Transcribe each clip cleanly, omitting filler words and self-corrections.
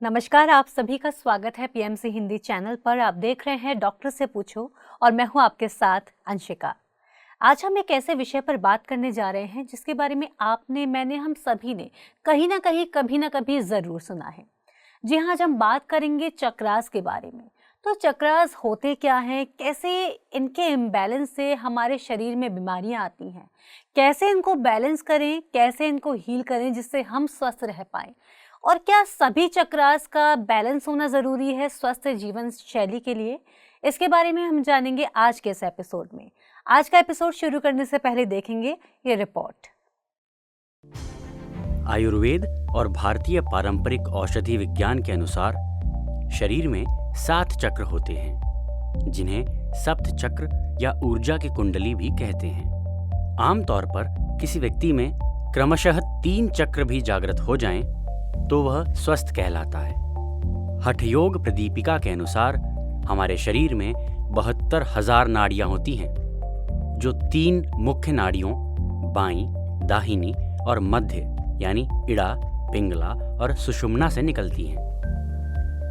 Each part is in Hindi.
नमस्कार, आप सभी का स्वागत है पीएमसी हिंदी चैनल पर। आप देख रहे हैं डॉक्टर से पूछो और मैं हूं आपके साथ अंशिका। आज हम एक ऐसे विषय पर बात करने जा रहे हैं जिसके बारे में हम सभी ने कहीं ना कहीं कभी ना कभी ज़रूर सुना है। जी हाँ, आज हम बात करेंगे चक्रास के बारे में। तो चक्रास होते क्या हैं, कैसे इनके इम्बैलेंस से हमारे शरीर में बीमारियां आती हैं, कैसे इनको बैलेंस करें, कैसे इनको हील करें जिससे हम स्वस्थ रह पाएं, और क्या सभी चक्रास का बैलेंस होना ज़रूरी है स्वस्थ जीवन शैली के लिए, इसके बारे में हम जानेंगे आज के इस एपिसोड में। आज का एपिसोड शुरू करने से पहले देखेंगे ये रिपोर्ट। आयुर्वेद और भारतीय पारंपरिक औषधि विज्ञान के अनुसार शरीर में 7 चक्र होते हैं, जिन्हें सप्त चक्र या ऊर्जा की कुंडली भी कहते हैं। आमतौर पर किसी व्यक्ति में क्रमशः 3 चक्र भी जागृत हो जाएं, तो वह स्वस्थ कहलाता है। हठयोग प्रदीपिका के अनुसार हमारे शरीर में 72,000 नाड़ियां होती हैं, जो 3 मुख्य नाड़ियों बाईं, दाहिनी और मध्य यानी इड़ा, पिंगला और सुषुम्ना से निकलती हैं।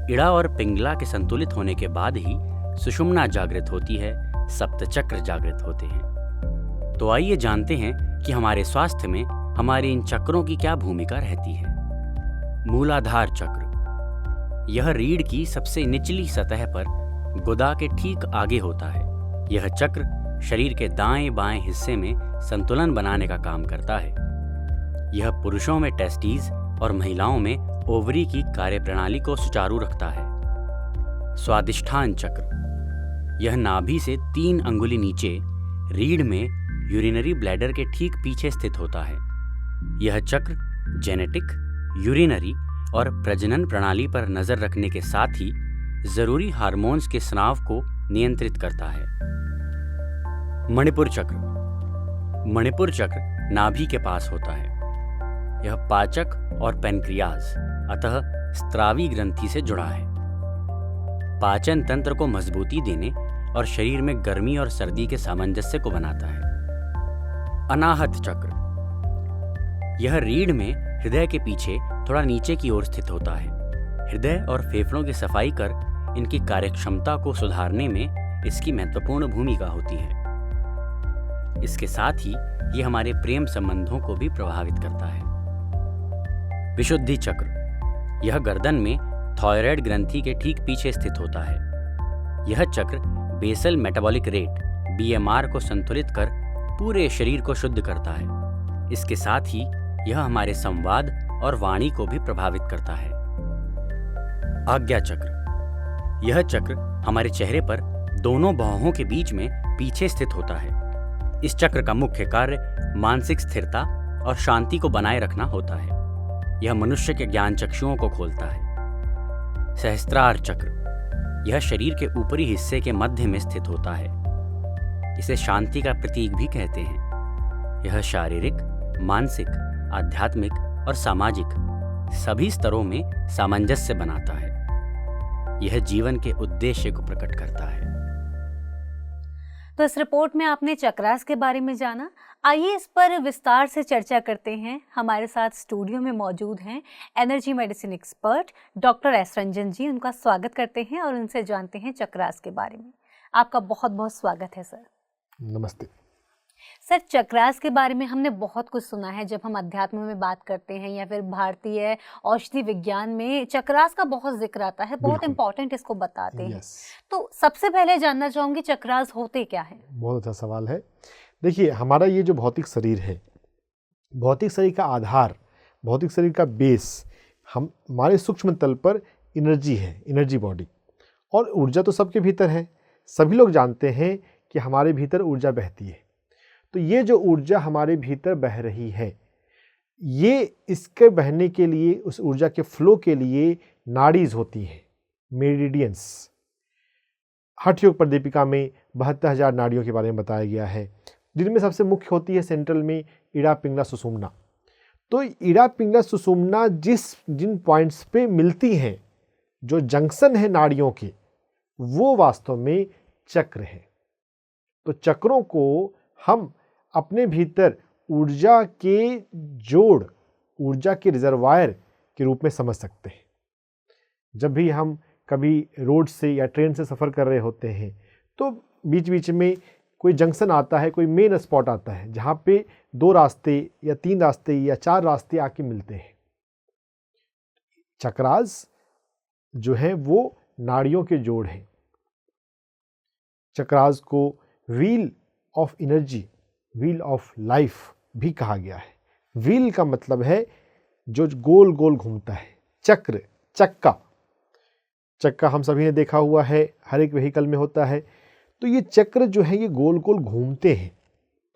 इड़ा और पिंगला के संतुलित होने के बाद ही सुषुम्ना जागृत होती है, सप्तचक्र जागृत होते हैं। तो आइए जानते हैं कि हमारे स्वास्थ्य में हमारे इन चक्रों की क्या भूमिका रहती है। मूलाधार चक्र, यह रीढ़ की सबसे निचली सतह पर गुदा के ठीक आगे होता है। यह चक्र शरीर के दाएं बाएं हिस्से में संतुलन बनाने का काम करता है। यह पुरुषों में टेस्टीज और महिलाओं में ओवरी की कार्यप्रणाली को सुचारू रखता है। स्वादिष्ठान चक्र, यह नाभि से 3 अंगुली नीचे रीढ़ में यूरिनरी ब्लैडर के ठीक पीछे स्थित होता है। यह चक्र जेनेटिक, यूरिनरी और प्रजनन प्रणाली पर नजर रखने के साथ ही जरूरी हार्मोन्स के स्राव को नियंत्रित करता है। मणिपुर चक्र, मणिपुर चक्र नाभि के पास होता है। यह पाचक और पैनक्रियाज अतः स्त्रावी ग्रंथि से जुड़ा है। पाचन तंत्र को मजबूती देने और शरीर में गर्मी और सर्दी के सामंजस्य को बनाता है। अनाहत चक्र, यह रीढ़ में हृदय के पीछे थोड़ा नीचे की ओर स्थित होता है। हृदय और फेफड़ों की सफाई कर इनकी कार्यक्षमता को सुधारने में इसकी महत्वपूर्ण भूमिका होती है। इसके साथ ही ये हमारे प्रेम संबंधों को भी प्रभावित करता है। विशुद्धि चक्र, यह गर्दन में थायराइड ग्रंथि के ठीक पीछे स्थित होता है। यह चक्र बेसल मेटाबॉलिक रेट BMR को संतुलित कर पूरे शरीर को शुद्ध करता है। इसके साथ ही यह हमारे संवाद और वाणी को भी प्रभावित करता है। आज्ञा चक्र, यह चक्र हमारे चेहरे पर दोनों बाहों के बीच में पीछे स्थित होता है। इस चक्र का मुख्य कार्य मानसिक स्थिरता और शांति को बनाए रखना होता है। यह मनुष्य के ज्ञान चक्षुओं को खोलता है। सहस्त्रार चक्र, यह शरीर के ऊपरी हिस्से के मध्य में स्थित होता है। इसे शांति का प्रतीक भी कहते हैं। यह शारीरिक, मानसिक, आध्यात्मिक और सामाजिक सभी स्तरों में सामंजस्य बनाता है। यह जीवन के उद्देश्य को प्रकट करता है। तो इस रिपोर्ट में आपने चक्रास के बारे में जाना। आइए इस पर विस्तार से चर्चा करते हैं। हमारे साथ स्टूडियो में मौजूद हैं energy medicine expert doctor S Ranjan ji. उनका स्वागत करते हैं और उनसे जानते हैं चक्रास के बारे में। आपका बहुत बहुत स्वागत है सर। नमस्ते सर, चक्रास के बारे में हमने बहुत कुछ सुना है। जब हम अध्यात्म में बात करते हैं या फिर भारतीय औषधि विज्ञान में चक्रास का बहुत जिक्र आता है, बहुत इंपॉर्टेंट इसको बताते हैं। तो सबसे पहले जानना चाहूंगी चक्रास होते क्या है? बहुत अच्छा सवाल है। देखिए, हमारा ये जो भौतिक शरीर है, भौतिक शरीर का आधार, भौतिक शरीर का बेस हमारे सूक्ष्म तल पर एनर्जी है, एनर्जी बॉडी। और ऊर्जा तो सबके भीतर है। सभी लोग जानते हैं कि हमारे भीतर ऊर्जा बहती है। तो ये जो ऊर्जा हमारे भीतर बह रही है, ये इसके बहने के लिए, उस ऊर्जा के फ्लो के लिए नाड़ीज होती हैं, मेरिडियंस। हठयोग प्रदीपिका में 72,000 नाड़ियों के बारे में बताया गया है, जिनमें सबसे मुख्य होती है सेंट्रल में इड़ा, पिंगला, सुषुम्ना। तो इड़ा, पिंगला, सुषुम्ना जिन पॉइंट्स पे मिलती हैं, जो जंक्शन है नाड़ियों के, वो वास्तव में चक्र है। तो चक्रों को हम अपने भीतर ऊर्जा के जोड़, ऊर्जा के रिजर्वायर के रूप में समझ सकते हैं। जब भी हम कभी रोड से या ट्रेन से सफ़र कर रहे होते हैं तो बीच बीच में कोई जंक्शन आता है, कोई मेन स्पॉट आता है जहाँ पे 2 रास्ते या 3 रास्ते या 4 रास्ते आके मिलते हैं। चक्रास जो है वो नाड़ियों के जोड़ हैं। चक्रास को wheel of energy, wheel of life भी कहा गया है। व्हील का मतलब है जो गोल गोल घूमता है, चक्र, चक्का। चक्का हम सभी ने देखा हुआ है, हर एक व्हीकल में होता है। तो ये चक्र जो है ये गोल गोल घूमते हैं।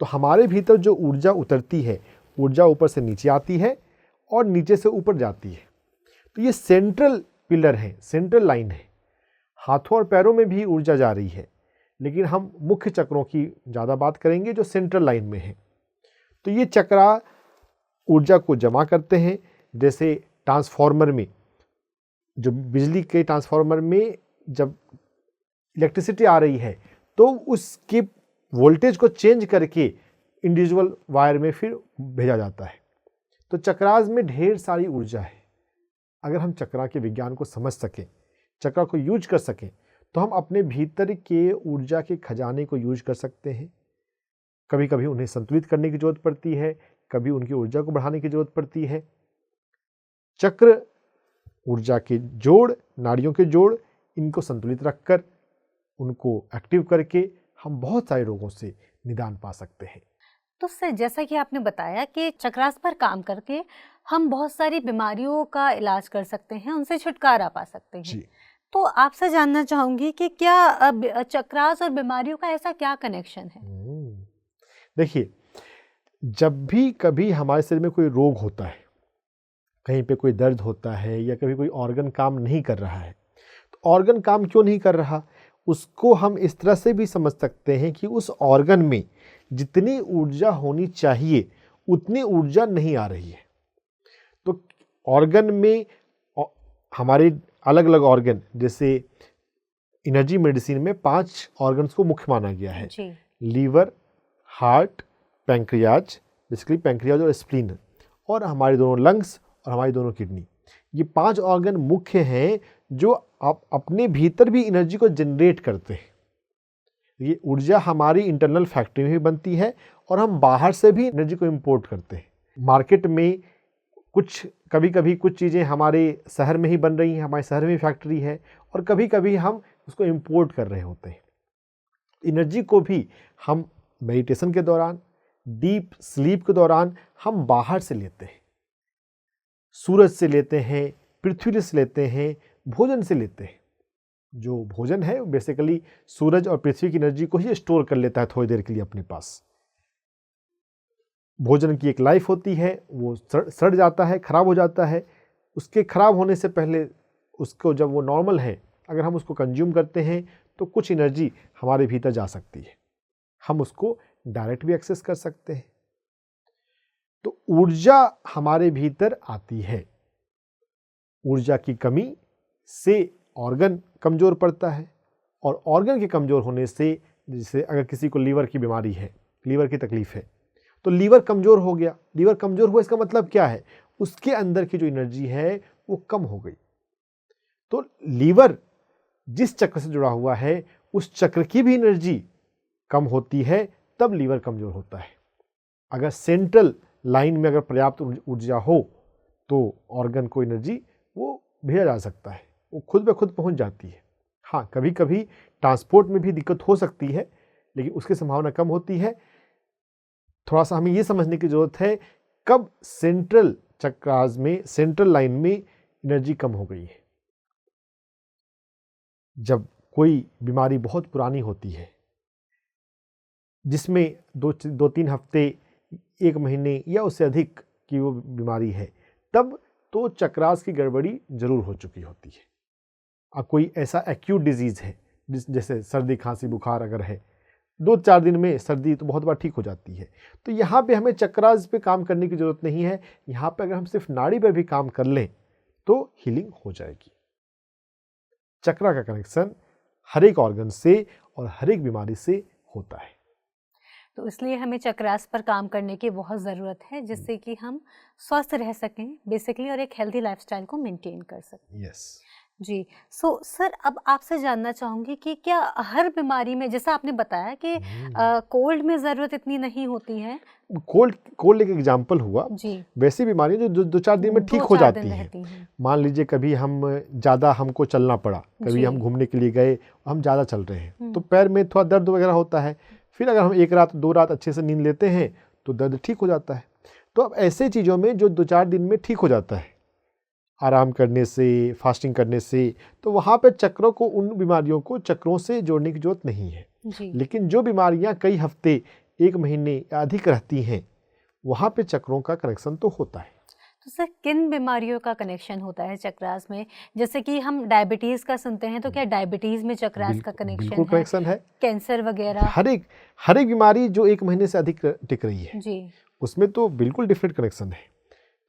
तो हमारे भीतर जो ऊर्जा उतरती है, ऊर्जा ऊपर से नीचे आती है और नीचे से ऊपर जाती है। तो ये सेंट्रल पिलर है, सेंट्रल लाइन है। हाथों और पैरों में भी ऊर्जा जा रही है, लेकिन हम मुख्य चक्रों की ज़्यादा बात करेंगे जो सेंट्रल लाइन में है। तो ये चक्रा ऊर्जा को जमा करते हैं। जैसे ट्रांसफार्मर में, जो बिजली के ट्रांसफार्मर में जब इलेक्ट्रिसिटी आ रही है तो उसके वोल्टेज को चेंज करके इंडिविजुअल वायर में फिर भेजा जाता है। तो चक्रास में ढेर सारी ऊर्जा है। अगर हम चक्रा के विज्ञान को समझ सकें, चक्रा को यूज कर सकें, तो हम अपने भीतर के ऊर्जा के खजाने को यूज कर सकते हैं। कभी कभी उन्हें संतुलित करने की जरूरत पड़ती है, कभी उनकी ऊर्जा को बढ़ाने की जरूरत पड़ती है। चक्र, ऊर्जा के जोड़, नाड़ियों के जोड़, इनको संतुलित रखकर उनको एक्टिव करके हम बहुत सारे रोगों से निदान पा सकते हैं। तो सर, जैसा कि आपने बताया कि चक्रास पर काम करके हम बहुत सारी बीमारियों का इलाज कर सकते हैं, उनसे छुटकारा पा सकते हैं जी। तो आपसे जानना चाहूंगी कि क्या चक्रास और बीमारियों का ऐसा क्या कनेक्शन है? देखिए, जब भी कभी हमारे शरीर में कोई रोग होता है, कहीं पे कोई दर्द होता है या कभी कोई ऑर्गन काम नहीं कर रहा है, तो ऑर्गन काम क्यों नहीं कर रहा, उसको हम इस तरह से भी समझ सकते हैं कि उस ऑर्गन में जितनी ऊर्जा होनी चाहिए उतनी ऊर्जा नहीं आ रही है। तो ऑर्गन में हमारे अलग अलग ऑर्गन, जैसे एनर्जी मेडिसिन में 5 ऑर्गन्स को मुख्य माना गया है जी। Liver, heart, pancreas, basically pancreas और स्प्लीन, और हमारे दोनों लंग्स और हमारी दोनों किडनी। ये 5 ऑर्गन मुख्य हैं जो अपने भीतर भी एनर्जी को जनरेट करते हैं। ये ऊर्जा हमारी इंटरनल फैक्ट्री में भी बनती है और हम बाहर से भी एनर्जी को इंपोर्ट करते हैं। मार्केट में कभी कभी कुछ चीज़ें हमारे शहर में ही बन रही हैं, हमारे शहर में फैक्ट्री है, और कभी कभी हम उसको इंपोर्ट कर रहे होते हैं। एनर्जी को भी हम मेडिटेशन के दौरान, डीप स्लीप के दौरान हम बाहर से लेते हैं, सूरज से लेते हैं, पृथ्वी से लेते हैं, भोजन से लेते हैं। जो भोजन है बेसिकली सूरज और पृथ्वी की एनर्जी को ही स्टोर कर लेता है थोड़ी देर के लिए अपने पास। भोजन की एक लाइफ होती है, वो सड़ जाता है, खराब हो जाता है। उसके खराब होने से पहले उसको, जब वो नॉर्मल है, अगर हम उसको कंज्यूम करते हैं तो कुछ एनर्जी हमारे भीतर जा सकती है, हम उसको डायरेक्ट भी एक्सेस कर सकते हैं। तो ऊर्जा हमारे भीतर आती है। ऊर्जा की कमी से ऑर्गन कमज़ोर पड़ता है, और ऑर्गन के कमज़ोर होने से, जैसे अगर किसी को लीवर की बीमारी है, लीवर की तकलीफ है, तो लीवर कमज़ोर हो गया। लीवर कमज़ोर हुआ, इसका मतलब क्या है, उसके अंदर की जो एनर्जी है वो कम हो गई। तो लीवर जिस चक्र से जुड़ा हुआ है उस चक्र की भी एनर्जी कम होती है, तब लीवर कमज़ोर होता है। अगर सेंट्रल लाइन में अगर पर्याप्त ऊर्जा हो तो ऑर्गन को एनर्जी वो भेजा जा सकता है, वो खुद ब खुद पहुंच जाती है। हाँ, कभी कभी ट्रांसपोर्ट में भी दिक्कत हो सकती है, लेकिन उसकी संभावना कम होती है। थोड़ा सा हमें ये समझने की ज़रूरत है कब सेंट्रल चक्रास में, सेंट्रल लाइन में एनर्जी कम हो गई है। जब कोई बीमारी बहुत पुरानी होती है, जिसमें 2-3 हफ्ते, 1 महीने या उससे अधिक की वो बीमारी है, तब तो चक्रास की गड़बड़ी जरूर हो चुकी होती है। अब कोई ऐसा एक्यूट डिजीज़ है, जैसे सर्दी, खांसी, बुखार अगर है, 2-4 दिन में सर्दी तो बहुत बार ठीक हो जाती है, तो यहाँ पे हमें चक्रास पे काम करने की ज़रूरत नहीं है। यहाँ पे अगर हम सिर्फ नाड़ी पे भी काम कर लें तो हीलिंग हो जाएगी। चक्रा का कनेक्शन हर एक ऑर्गन से और हर एक बीमारी से होता है। तो इसलिए हमें चक्रास पर काम करने की बहुत ज़रूरत है, जिससे कि हम स्वस्थ रह सकें बेसिकली, और एक हेल्दी लाइफस्टाइल को मेंटेन कर सकें। यस। जी। सर अब आपसे जानना चाहूँगी कि क्या हर बीमारी में, जैसा आपने बताया कि कोल्ड में ज़रूरत इतनी नहीं होती है। कोल्ड कोल्ड एक एग्जाम्पल हुआ। जी। वैसी बीमारियां जो 2-4 दिन में ठीक हो 2-4 जाती दिन हैं। रहती हैं। मान लीजिए कभी हम ज़्यादा हमको चलना पड़ा, कभी जी। हम घूमने के लिए गए, हम ज़्यादा चल रहे हैं तो हुँ। पैर में थोड़ा दर्द वगैरह होता है। फिर अगर हम 1 रात 2 रात अच्छे से नींद लेते हैं तो दर्द ठीक हो जाता है। तो अब ऐसे चीज़ों में जो 2-4 दिन में ठीक हो जाता है आराम करने से, फास्टिंग करने से, तो वहाँ पे चक्रों को, उन बीमारियों को चक्रों से जोड़ने की जरूरत नहीं है। जी। लेकिन जो बीमारियाँ कई हफ्ते, 1 महीने या अधिक रहती हैं, वहाँ पे चक्रों का कनेक्शन तो होता है। तो सर किन बीमारियों का कनेक्शन होता है चक्रास में? जैसे कि हम डायबिटीज़ का सुनते हैं, तो क्या डायबिटीज़ में चक्रास का कनेक्शन बिल्कुल है? कनेक्शन है। कैंसर वगैरह? हर एक बीमारी जो 1 महीने से अधिक टिक रही है, जी। उसमें तो बिल्कुल डिफरेंट कनेक्शन है।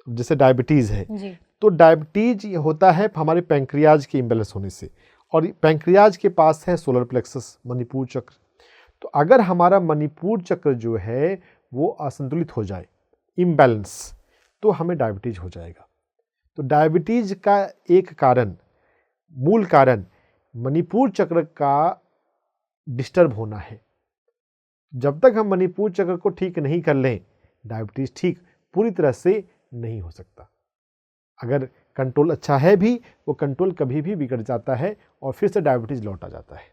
जैसे डायबिटीज़ है, जी। तो डायबिटीज होता है हमारे पैंक्रियाज के इम्बैलेंस होने से, और पैंक्रियाज के पास है सोलर प्लेक्सस, मणिपुर चक्र। तो अगर हमारा मणिपुर चक्र जो है वो असंतुलित हो जाए, इम्बैलेंस, तो हमें डायबिटीज हो जाएगा। तो डायबिटीज का एक कारण, मूल कारण मणिपुर चक्र का डिस्टर्ब होना है। जब तक हम मणिपुर चक्र को ठीक नहीं कर लें, डायबिटीज ठीक पूरी तरह से नहीं हो सकता। अगर कंट्रोल अच्छा है भी, वो कंट्रोल कभी भी बिगड़ जाता है और फिर से डायबिटीज लौट आ जाता है।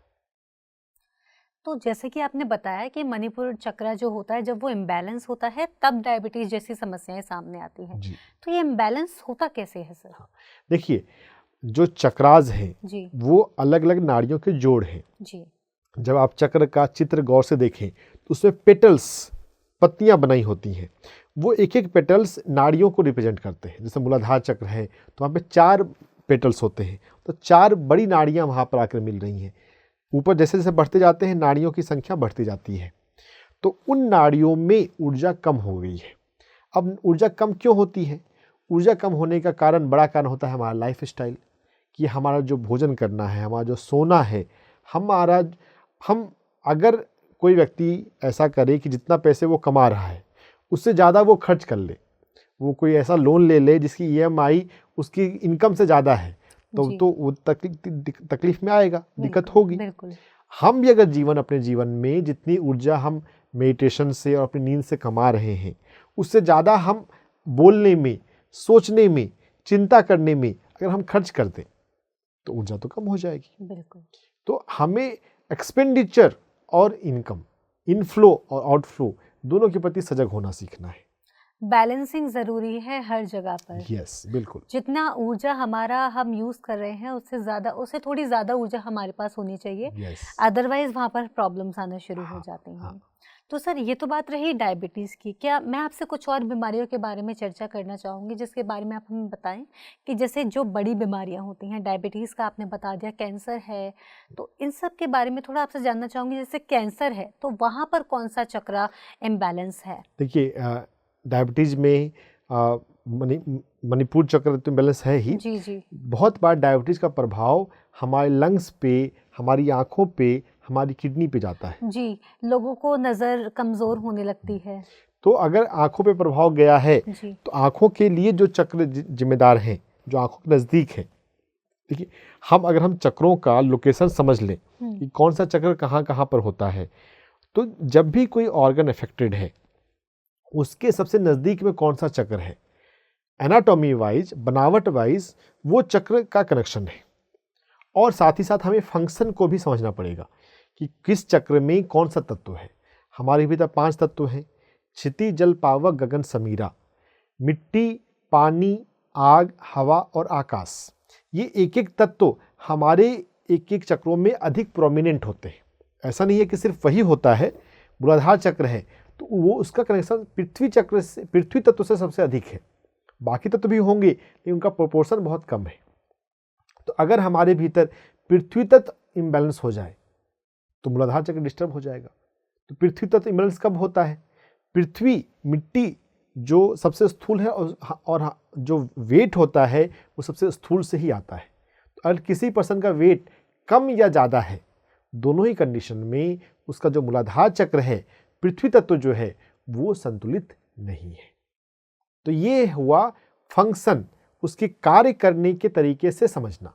तो जैसे कि आपने बताया कि मणिपुर चक्र जो होता है, जब वो इम्बैलेंस होता है तब डायबिटीज जैसी समस्याएं सामने आती हैं। जी। तो ये इम्बैलेंस होता कैसे है सर? देखिए, जो चक्रास हैं जी। वो अलग अलग नाड़ियों के जोड़ हैं। जी। जब आप चक्र का चित्र गौर से देखें तो उसमें पेटल्स, पत्तियां बनाई होती हैं। वो एक एक पेटल्स नाड़ियों को रिप्रेजेंट करते हैं। जैसे मूलाधार चक्र है तो वहाँ पे 4 पेटल्स होते हैं, तो 4 बड़ी नाड़ियाँ वहाँ पर आकर मिल रही हैं। ऊपर जैसे जैसे बढ़ते जाते हैं, नाड़ियों की संख्या बढ़ती जाती है। तो उन नाड़ियों में ऊर्जा कम हो गई है। अब ऊर्जा कम क्यों होती है? ऊर्जा कम होने का कारण, बड़ा कारण होता है हमारा लाइफ स्टाइल, कि हमारा जो भोजन करना है, हमारा जो सोना है, हम अगर कोई व्यक्ति ऐसा करे कि जितना पैसे वो कमा रहा है उससे ज़्यादा वो खर्च कर ले, वो कोई ऐसा लोन ले ले जिसकी EMI उसकी इनकम से ज़्यादा है, तो वो तकलीफ में आएगा, दिक्कत होगी। बिल्कुल। हम भी अगर अपने जीवन में जितनी ऊर्जा हम मेडिटेशन से और अपनी नींद से कमा रहे हैं, उससे ज़्यादा हम बोलने में, सोचने में, चिंता करने में अगर हम खर्च कर दें तो ऊर्जा तो कम हो जाएगी। बिल्कुल। तो हमें एक्सपेंडिचर और इनकम, इनफ्लो और आउटफ्लो दोनों के प्रति सजग होना सीखना है। बैलेंसिंग ज़रूरी है हर जगह पर। यस, बिल्कुल। जितना ऊर्जा हम यूज़ कर रहे हैं उससे थोड़ी ज़्यादा ऊर्जा हमारे पास होनी चाहिए। यस। अदरवाइज वहाँ पर प्रॉब्लम्स आना शुरू हो जाते हैं। तो सर ये तो बात रही डायबिटीज़ की। क्या मैं आपसे कुछ और बीमारियों के बारे में चर्चा करना चाहूँगी जिसके बारे में आप हमें बताएं, कि जैसे जो बड़ी बीमारियाँ होती हैं, डायबिटीज़ का आपने बता दिया, कैंसर है, तो इन सब के बारे में थोड़ा आपसे जानना चाहूँगी। जैसे कैंसर है तो वहाँ पर कौन सा चक्र इम्बैलेंस है? देखिए, डायबिटीज़ में मणिपुर चक्र तो बैलेंस है ही। जी। जी। बहुत बार डायबिटीज़ का प्रभाव हमारे लंग्स पे, हमारी आँखों पे, हमारी किडनी पे जाता है। जी, लोगों को नज़र कमज़ोर होने लगती है। तो अगर आँखों पे प्रभाव गया है जी। तो आँखों के लिए जो चक्र जिम्मेदार हैं, जो आँखों के नज़दीक है, देखिए, अगर हम चक्रों का लोकेशन समझ लें कि कौन सा चक्र कहाँ कहाँ पर होता है, तो जब भी कोई ऑर्गन अफेक्टेड है उसके सबसे नज़दीक में कौन सा चक्र है, एनाटॉमी वाइज, बनावट वाइज वो चक्र का कनेक्शन है। और साथ ही साथ हमें फंक्शन को भी समझना पड़ेगा कि किस चक्र में कौन सा तत्व है। हमारे भीतर 5 तत्व हैं: क्षिति, जल, पावक, गगन, समीरा। मिट्टी, पानी, आग, हवा और आकाश, ये एक एक तत्व हमारे एक एक चक्रों में अधिक प्रोमिनेंट होते हैं। ऐसा नहीं है कि सिर्फ वही होता है। मूलाधार चक्र है तो वो उसका कनेक्शन पृथ्वी चक्र से, पृथ्वी तत्व से सबसे अधिक है। बाकी तत्व भी होंगे लेकिन उनका प्रोपोर्शन बहुत कम है। तो अगर हमारे भीतर पृथ्वी तत्व इम्बैलेंस हो जाए तो मूलाधार चक्र डिस्टर्ब हो जाएगा। तो पृथ्वी तत्व इम्बैलेंस कब होता है? पृथ्वी, मिट्टी जो सबसे स्थूल है और जो वेट होता है वो सबसे स्थूल से ही आता है। तो अगर किसी पर्सन का वेट कम या ज़्यादा है, दोनों ही कंडीशन में उसका जो मूलाधार चक्र है, पृथ्वी तत्व जो है, वो संतुलित नहीं है। तो ये हुआ फंक्शन, उसके कार्य करने के तरीके से समझना।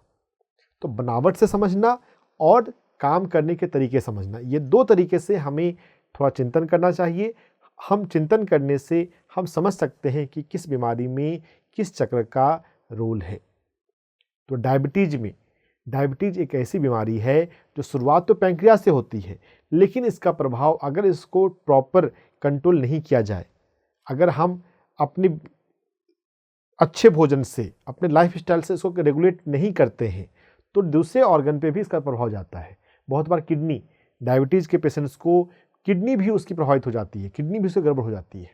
तो बनावट से समझना और काम करने के तरीके समझना, ये 2 तरीके से हमें थोड़ा चिंतन करना चाहिए। हम चिंतन करने से हम समझ सकते हैं कि किस बीमारी में किस चक्र का रोल है। तो डायबिटीज एक ऐसी बीमारी है जो शुरुआत तो पैंक्रियास से होती है, लेकिन इसका प्रभाव अगर इसको प्रॉपर कंट्रोल नहीं किया जाए, अगर हम अपने अच्छे भोजन से, अपने लाइफस्टाइल से इसको रेगुलेट नहीं करते हैं, तो दूसरे ऑर्गन पे भी इसका प्रभाव जाता है। बहुत बार किडनी, डायबिटीज़ के पेशेंट्स को किडनी भी उसकी प्रभावित हो जाती है, किडनी भी उससे गड़बड़ हो जाती है।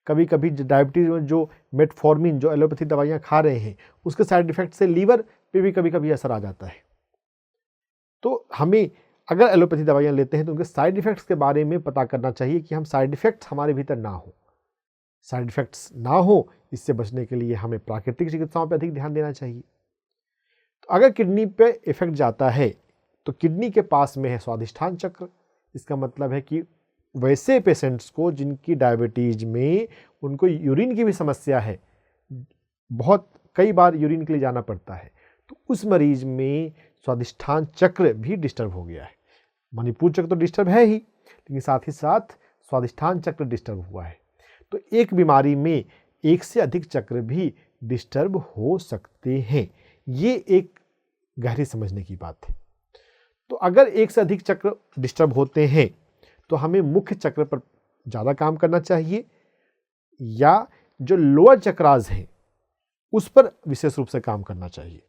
कभी कभी डायबिटीज़ में जो मेटफॉर्मिन, जो एलोपैथी दवाइयाँ खा रहे हैं, उसके साइड इफेक्ट से लीवर पे भी कभी कभी असर आ जाता है। तो हमें अगर एलोपैथी दवाइयाँ लेते हैं तो उनके साइड इफ़ेक्ट्स के बारे में पता करना चाहिए कि हम साइड इफ़ेक्ट्स हमारे भीतर ना हो। साइड इफ़ेक्ट्स ना हो, इससे बचने के लिए हमें प्राकृतिक चिकित्साओं पर अधिक ध्यान देना चाहिए। तो अगर किडनी पे इफेक्ट जाता है तो किडनी के पास में है स्वादिष्ठान चक्र। इसका मतलब है कि वैसे पेशेंट्स को जिनकी डायबिटीज़ में उनको यूरिन की भी समस्या है, बहुत कई बार यूरिन के लिए जाना पड़ता है, तो उस मरीज में स्वादिष्ठान चक्र भी डिस्टर्ब हो गया है। मणिपुर चक्र तो डिस्टर्ब है ही, लेकिन साथ ही साथ स्वादिष्ठान चक्र डिस्टर्ब हुआ है। तो एक बीमारी में एक से अधिक चक्र भी डिस्टर्ब हो सकते हैं। ये एक गहरी समझने की बात है। तो अगर एक से अधिक चक्र डिस्टर्ब होते हैं तो हमें मुख्य चक्र पर ज़्यादा काम करना चाहिए, या जो लोअर चक्रास हैं उस पर विशेष रूप से काम करना चाहिए।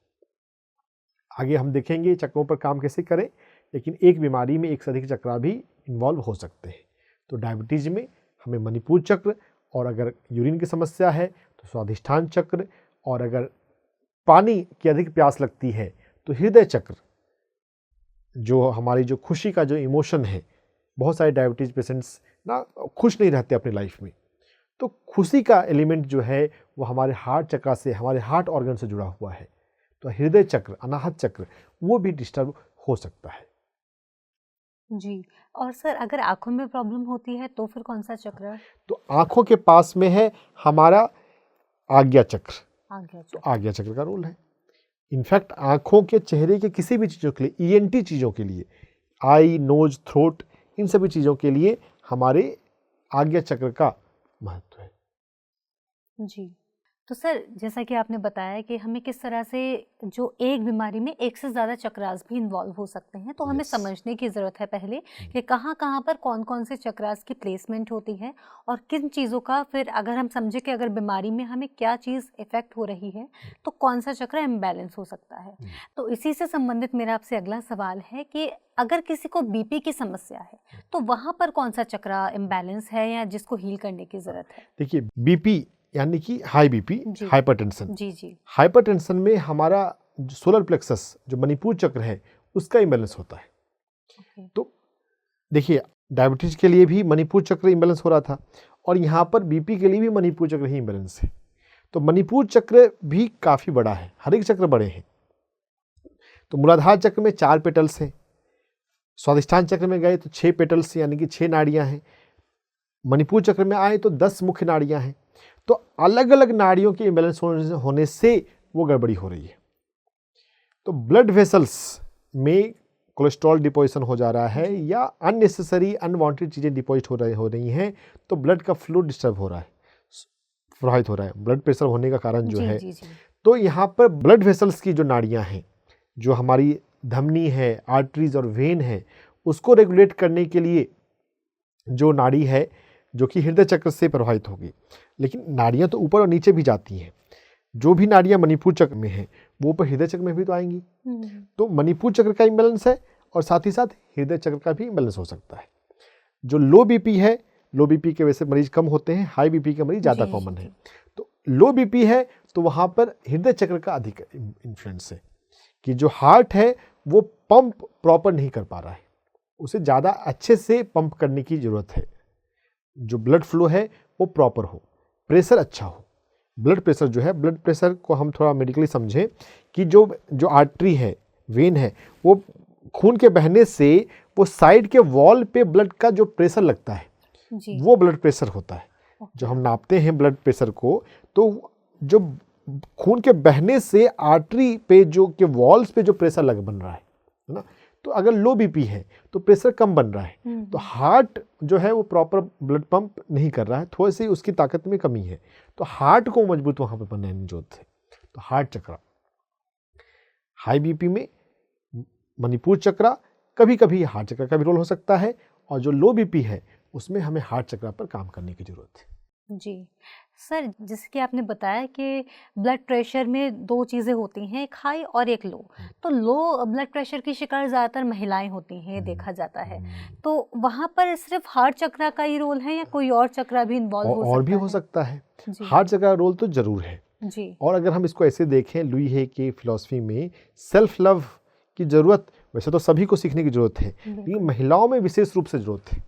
आगे हम देखेंगे चक्रों पर काम कैसे करें, लेकिन एक बीमारी में एक से अधिक चक्र भी इन्वॉल्व हो सकते हैं। तो डायबिटीज़ में हमें मणिपुर चक्र, और अगर यूरिन की समस्या है तो स्वादिष्ठान चक्र, और अगर पानी की अधिक प्यास लगती है तो हृदय चक्र, जो हमारी जो खुशी का जो इमोशन है, बहुत सारे डायबिटीज़ पेशेंट्स ना खुश नहीं रहते अपनी लाइफ में, तो खुशी का एलिमेंट जो है वो हमारे हार्ट चक्र से, हमारे हार्ट ऑर्गन से जुड़ा हुआ है। तो हृदय चक्र, अनाहत चक्र, वो भी डिस्टर्ब हो सकता है। जी। और सर अगर आँखों में प्रॉब्लम होती है तो फिर कौन सा चक्र है? तो आँखों के पास में है हमारा आज्ञा चक्र। आज्ञा चक्र का रोल है। इनफैक्ट आँखों के, चेहरे के किसी भी चीज़ों के लिए, ईएनटी चीज़ों के लिए, आई, नोज, थ्रोट, इन सभी चीज़ों के लिए हमारे आज्ञा चक्र का महत्व है। जी। तो सर जैसा कि आपने बताया कि हमें किस तरह से जो एक बीमारी में एक से ज़्यादा चक्रास भी इन्वॉल्व हो सकते हैं, तो हमें समझने की ज़रूरत है पहले कि कहाँ पर कौन कौन से चक्रास की प्लेसमेंट होती है, और किन चीज़ों का फिर अगर हम समझे कि अगर बीमारी में हमें क्या चीज़ इफ़ेक्ट हो रही है तो कौन सा चक्र इम्बैलेंस हो सकता है। तो इसी से संबंधित मेरा आपसे अगला सवाल है कि अगर किसी को बीपी की समस्या है तो वहाँ पर कौन सा चक्र इम्बैलेंस है या जिसको हील करने की ज़रूरत है? देखिए, बीपी यानी कि हाई बीपी, हाइपरटेंशन। जी। हाइपरटेंशन में हमारा जो सोलर प्लेक्सस, जो मणिपुर चक्र है, उसका इम्बैलेंस होता है। तो देखिए, डायबिटीज के लिए भी मणिपुर चक्र इम्बैलेंस हो रहा था, और यहाँ पर बीपी के लिए भी मणिपुर चक्र ही इम्बैलेंस है। तो मणिपुर चक्र भी काफ़ी बड़ा है, हर एक चक्र बड़े हैं। तो मूलाधार चक्र में 4 पेटल्स हैं, स्वादिष्ठान चक्र में गए तो 6 पेटल्स यानी कि 6 नाड़ियाँ हैं, मणिपुर चक्र में आए तो 10 मुख्य नाड़ियाँ हैं। तो अलग अलग नाड़ियों के इम्बैलेंस होने से वो गड़बड़ी हो रही है। तो ब्लड वेसल्स में कोलेस्ट्रॉल डिपोजिशन हो जा रहा है, या अननेसेसरी अनवांटेड चीज़ें डिपोजिट हो रही हैं, तो ब्लड का फ्लो डिस्टर्ब हो रहा है, प्रभावित हो रहा है। ब्लड प्रेशर होने का कारण जो है, तो यहाँ पर ब्लड वेसल्स की जो नाड़ियाँ हैं, जो हमारी धमनी है, आर्टरीज और वेन है, उसको रेगुलेट करने के लिए जो नाड़ी है, जो कि हृदय चक्र से प्रभावित होगी। लेकिन नाड़ियाँ तो ऊपर और नीचे भी जाती हैं। जो भी नाड़ियाँ मणिपुर चक्र में हैं वो ऊपर हृदय चक्र में भी तो आएंगी। तो मणिपुर चक्र का इम्बैलेंस है, और साथ ही साथ हृदय चक्र का भी इम्बैलेंस हो सकता है। जो लो बीपी है, लो बीपी के वैसे मरीज कम होते हैं, हाई बीपी के मरीज ज़्यादा कॉमन है। तो लो बीपी है तो वहाँ पर हृदय चक्र का अधिक इन्फ्लुएंस है, कि जो हार्ट है वो पंप प्रॉपर नहीं कर पा रहा है, उसे ज़्यादा अच्छे से पंप करने की ज़रूरत है। जो ब्लड फ्लो है वो प्रॉपर हो, प्रेशर अच्छा हो। ब्लड प्रेशर जो है, ब्लड प्रेशर को हम थोड़ा मेडिकली समझें कि जो आर्टरी है, वेन है, वो खून के बहने से वो साइड के वॉल पे ब्लड का जो प्रेशर लगता है वो ब्लड प्रेशर होता है। जो हम नापते हैं ब्लड प्रेशर को, तो जो खून के बहने से आर्टरी पे जो के वॉल्स पे जो प्रेशर लग बन रहा है ना, तो अगर लो बीपी है तो प्रेशर कम बन रहा है, तो हार्ट जो है वो प्रॉपर ब्लड पंप नहीं कर रहा है, थोड़ी सी उसकी ताकत में कमी है, तो हार्ट को मजबूत वहाँ पे बनाने की जरूरत है। तो हार्ट चक्र, हाई बीपी में मणिपुर चक्र, कभी कभी हार्ट चक्र का भी रोल हो सकता है, और जो लो बीपी है उसमें हमें हार्ट चक्र पर काम करने की जरूरत है। जी सर, जैसे कि आपने बताया कि ब्लड प्रेशर में दो चीज़ें होती हैं, एक हाई और एक लो। तो लो ब्लड प्रेशर की शिकार ज़्यादातर महिलाएं होती हैं, ये देखा जाता है। तो वहाँ पर सिर्फ हार्ट चक्र का ही रोल है या कोई और चक्र भी इन्वॉल्व हो सकता है? और भी हो सकता है, हार्ट चक्र का रोल तो जरूर है जी। और अगर हम इसको ऐसे देखें, लुई हे की फिलॉसफी में सेल्फ लव की ज़रूरत वैसे तो सभी को सीखने की ज़रूरत है, लेकिन महिलाओं में विशेष रूप से ज़रूरत है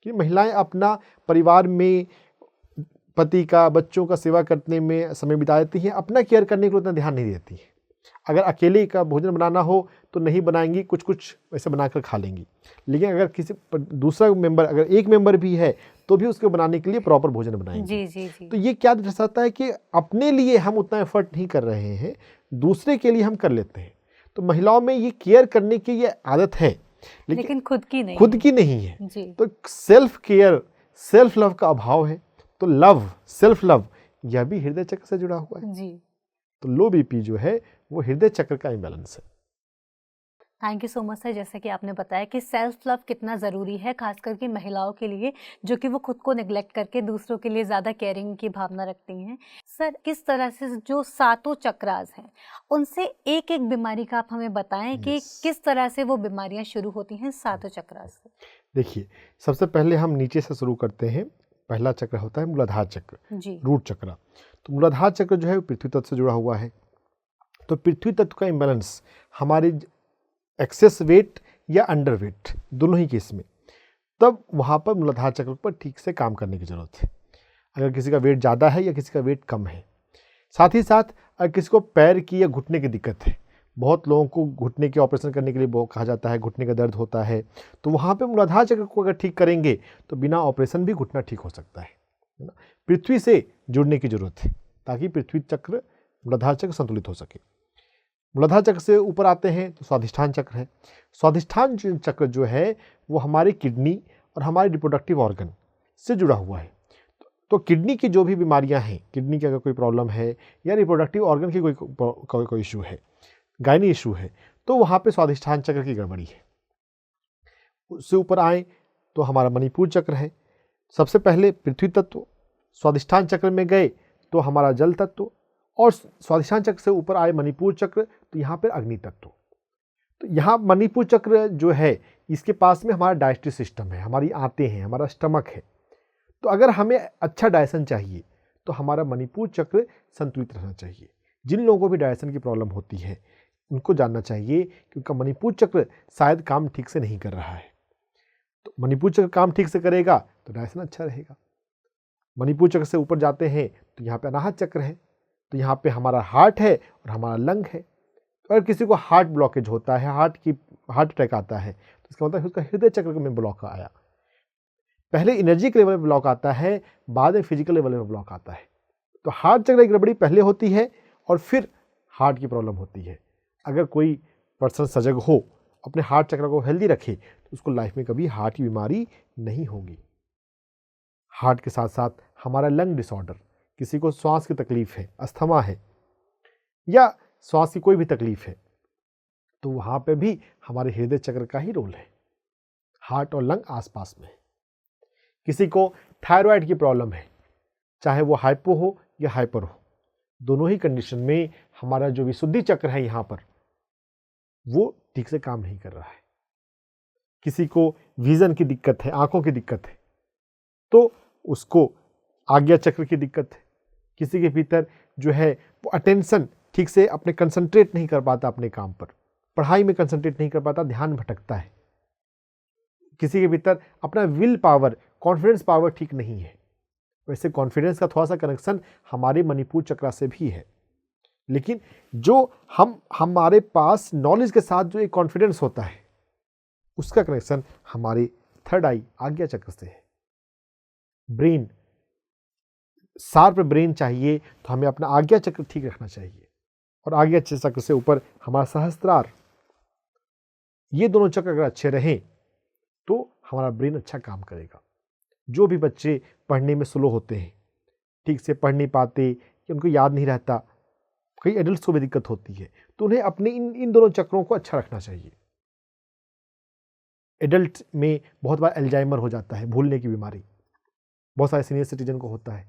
कि महिलाएं अपना परिवार में पति का, बच्चों का सेवा करने में समय बिता देती हैं, अपना केयर करने को उतना ध्यान नहीं देती है। अगर अकेले का भोजन बनाना हो तो नहीं बनाएंगी, कुछ कुछ वैसे बनाकर खा लेंगी, लेकिन अगर किसी दूसरा मेंबर, अगर एक मेंबर भी है तो भी उसको बनाने के लिए प्रॉपर भोजन बनाएंगे। जी जी जी। तो ये क्या दर्शाता है कि अपने लिए हम उतना एफर्ट नहीं कर रहे हैं, दूसरे के लिए हम कर लेते हैं। तो महिलाओं में ये केयर करने की ये आदत है, लेकिन खुद की नहीं है। जी। तो सेल्फ केयर, सेल्फ लव का अभाव है। तो लव, सेल्फ लव, यह भी हृदय चक्र से जुड़ा हुआ है जी। तो लो बीपी जो है वो हृदय चक्र का इम्बैलेंस है। Thank you so much sir, जैसे कि आपने बताया कि सेल्फ लव कितना ज़रूरी है, खास करके महिलाओं के लिए, जो कि वो खुद को निगलेक्ट करके दूसरों के लिए ज़्यादा केयरिंग की भावना रखती हैं। सर, किस तरह से जो सातों चक्रास हैं उनसे एक एक बीमारी का आप हमें बताएं कि किस तरह से वो बीमारियां शुरू होती हैं सातों चक्रास से। देखिए, सबसे पहले हम नीचे से शुरू करते हैं। पहला चक्र होता है मूलाधार चक्र, रूट चक्र। तो मूलाधार चक्र जो है पृथ्वी तत्व से जुड़ा हुआ है। तो पृथ्वी तत्व का इम्बैलेंस हमारे एक्सेस वेट या अंडर वेट दोनों ही केस में, तब वहाँ पर मूलाधार चक्र पर ठीक से काम करने की ज़रूरत है। अगर किसी का वेट ज़्यादा है या किसी का वेट कम है, साथ ही साथ अगर किसी को पैर की या घुटने की दिक्कत है, बहुत लोगों को घुटने के ऑपरेशन करने के लिए कहा जाता है, घुटने का दर्द होता है, तो वहाँ पे मूलाधार चक्र को अगर ठीक करेंगे तो बिना ऑपरेशन भी घुटना ठीक हो सकता है ना। पृथ्वी से जुड़ने की जरूरत है ताकि पृथ्वी चक्र, मूलाधार चक्र संतुलित हो सके। मूलाधार चक्र से ऊपर आते हैं तो स्वाधिष्ठान चक्र है। स्वाधिष्ठान चक्र जो है वो हमारी किडनी और हमारे रिप्रोडक्टिव ऑर्गन से जुड़ा हुआ है। तो किडनी की जो भी बीमारियां हैं, किडनी की अगर कोई प्रॉब्लम है या रिप्रोडक्टिव ऑर्गन की कोई इशू है, गायनी इशू है, तो वहाँ पे स्वाधिष्ठान चक्र की गड़बड़ी है। उससे ऊपर आए तो हमारा मणिपुर चक्र है। सबसे पहले पृथ्वी तत्व, स्वाधिष्ठान चक्र में गए तो हमारा जल तत्व, और स्वाधिष्ठान चक्र से ऊपर आए मणिपुर चक्र तो यहाँ पर अग्नि तत्व। तो यहाँ मणिपुर चक्र जो है इसके पास में हमारा डाइजेस्टिव सिस्टम है, हमारी आंतें हैं, हमारा स्टमक है। तो अगर हमें अच्छा डाइजेशन चाहिए तो हमारा मणिपुर चक्र संतुलित रहना चाहिए। जिन लोगों को भी डाइजेशन की प्रॉब्लम होती है उनको जानना चाहिए कि उनका मणिपुर चक्र शायद काम ठीक से नहीं कर रहा है। तो मणिपुर चक्र काम ठीक से करेगा तो डाइजेशन अच्छा रहेगा। मणिपुर चक्र से ऊपर जाते हैं तो यहाँ पे अनाहत चक्र है। तो यहाँ पे हमारा हार्ट है और हमारा लंग है। तो अगर किसी को हार्ट ब्लॉकेज होता है, हार्ट अटैक आता है, तो इसका मतलब उसका हृदय चक्र में ब्लॉक आया। पहले एनर्जी के लेवल में ब्लॉक आता है, बाद में फिजिकल लेवल में ब्लॉक आता है। तो हार्ट चक्र की गड़बड़ी पहले होती है और फिर हार्ट की प्रॉब्लम होती है। अगर कोई पर्सन सजग हो, अपने हार्ट चक्र को हेल्दी रखे, तो उसको लाइफ में कभी हार्ट की बीमारी नहीं होगी। हार्ट के साथ साथ हमारा लंग डिसऑर्डर, किसी को श्वास की तकलीफ है, अस्थमा है या श्वास की कोई भी तकलीफ है, तो वहाँ पे भी हमारे हृदय चक्र का ही रोल है। हार्ट और लंग आसपास में है। किसी को थायराइड की प्रॉब्लम है, चाहे वो हाइपो हो या हाइपर हो, दोनों ही कंडीशन में हमारा जो विशुद्धि चक्र है यहाँ पर वो ठीक से काम नहीं कर रहा है। किसी को विजन की दिक्कत है, आंखों की दिक्कत है, तो उसको आज्ञा चक्र की दिक्कत है। किसी के भीतर जो है वो अटेंशन ठीक से अपने कंसंट्रेट नहीं कर पाता, अपने काम पर, पढ़ाई में कंसंट्रेट नहीं कर पाता, ध्यान भटकता है। किसी के भीतर अपना विल पावर, कॉन्फिडेंस पावर ठीक नहीं है। वैसे कॉन्फिडेंस का थोड़ा सा कनेक्शन हमारे मणिपुर चक्र से भी है, लेकिन जो हमारे पास नॉलेज के साथ जो एक कॉन्फिडेंस होता है उसका कनेक्शन हमारे थर्ड आई आज्ञा चक्र से है। ब्रेन शार्प ब्रेन चाहिए तो हमें अपना आज्ञा चक्र ठीक रखना चाहिए, और आज्ञा चक्र से ऊपर हमारा सहस्त्रार, ये दोनों चक्र अगर अच्छे रहें तो हमारा ब्रेन अच्छा काम करेगा। जो भी बच्चे पढ़ने में स्लो होते हैं, ठीक से पढ़ नहीं पाते या उनको याद नहीं रहता, कई एडल्ट्स को भी दिक्कत होती है, तो उन्हें अपने इन दोनों चक्रों को अच्छा रखना चाहिए। एडल्ट में बहुत बार अल्जाइमर हो जाता है, भूलने की बीमारी, बहुत सारे सीनियर सिटीजन को होता है।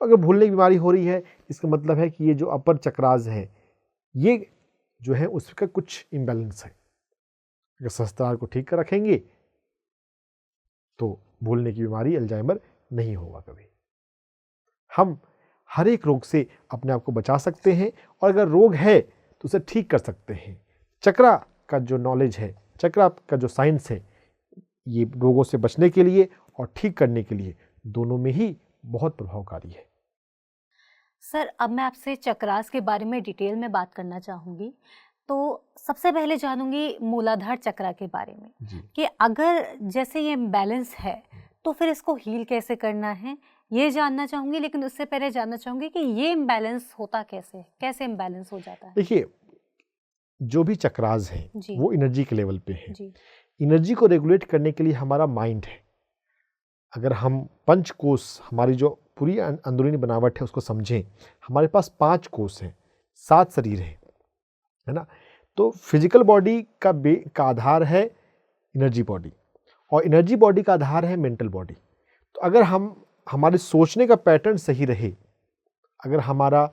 तो अगर भूलने की बीमारी हो रही है, इसका मतलब है कि ये जो अपर चक्रास है, ये जो है उसका कुछ इम्बैलेंस है। अगर सहस्त्रार को ठीक कर रखेंगे तो भूलने की बीमारी, अल्जाइमर नहीं होगा कभी। हम हर एक रोग से अपने आप को बचा सकते हैं, और अगर रोग है तो उसे ठीक कर सकते हैं। चक्रा का जो नॉलेज है, चक्रा का जो साइंस है, ये रोगों से बचने के लिए और ठीक करने के लिए दोनों में ही बहुत प्रभावकारी है। सर, अब मैं आपसे चक्रास के बारे में डिटेल में बात करना चाहूँगी। तो सबसे पहले जानूंगी मूलाधार चक्रा के बारे में कि अगर जैसे ये इम्बैलेंस है तो फिर इसको हील कैसे करना है, ये जानना चाहूँगी। लेकिन उससे पहले जानना चाहूँगी कि ये इम्बैलेंस होता कैसे इम्बैलेंस हो जाता है। देखिए, जो भी चक्रास हैं वो एनर्जी के लेवल पे है। एनर्जी को रेगुलेट करने के लिए हमारा माइंड है। अगर हम पंचकोश, हमारी जो पूरी अंदरूनी बनावट है उसको समझें, हमारे पास 5 कोश हैं, 7 शरीर है ना। तो फिजिकल बॉडी का आधार है एनर्जी बॉडी, और एनर्जी बॉडी का आधार है मेंटल बॉडी। तो अगर हमारे सोचने का पैटर्न सही रहे, अगर हमारा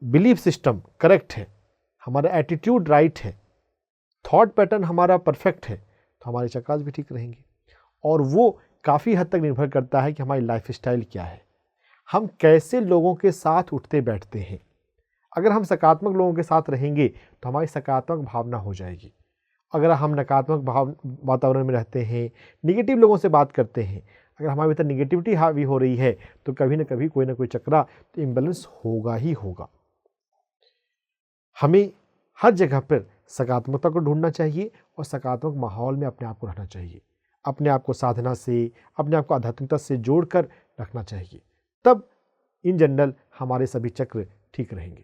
बिलीफ सिस्टम करेक्ट है, हमारा एटीट्यूड राइट है, थॉट पैटर्न हमारा परफेक्ट है, तो हमारे चक्रास भी ठीक रहेंगे। और वो काफ़ी हद तक निर्भर करता है कि हमारी लाइफ स्टाइल क्या है, हम कैसे लोगों के साथ उठते बैठते हैं। अगर हम सकारात्मक लोगों के साथ रहेंगे तो हमारी सकारात्मक भावना हो जाएगी। अगर हम नकारात्मक वातावरण में रहते हैं, निगेटिव लोगों से बात करते हैं, अगर हमारे भीतर निगेटिविटी हावी हो रही है, तो कभी ना कभी कोई ना कोई चक्रा तो इम्बैलेंस होगा ही होगा। हमें हर जगह पर सकारात्मकता को ढूंढना चाहिए और सकारात्मक माहौल में अपने आप को रहना चाहिए। अपने आप को साधना से, अपने आप को आध्यात्मिकता से जोड़कर रखना चाहिए, तब इन जनरल हमारे सभी चक्र ठीक रहेंगे।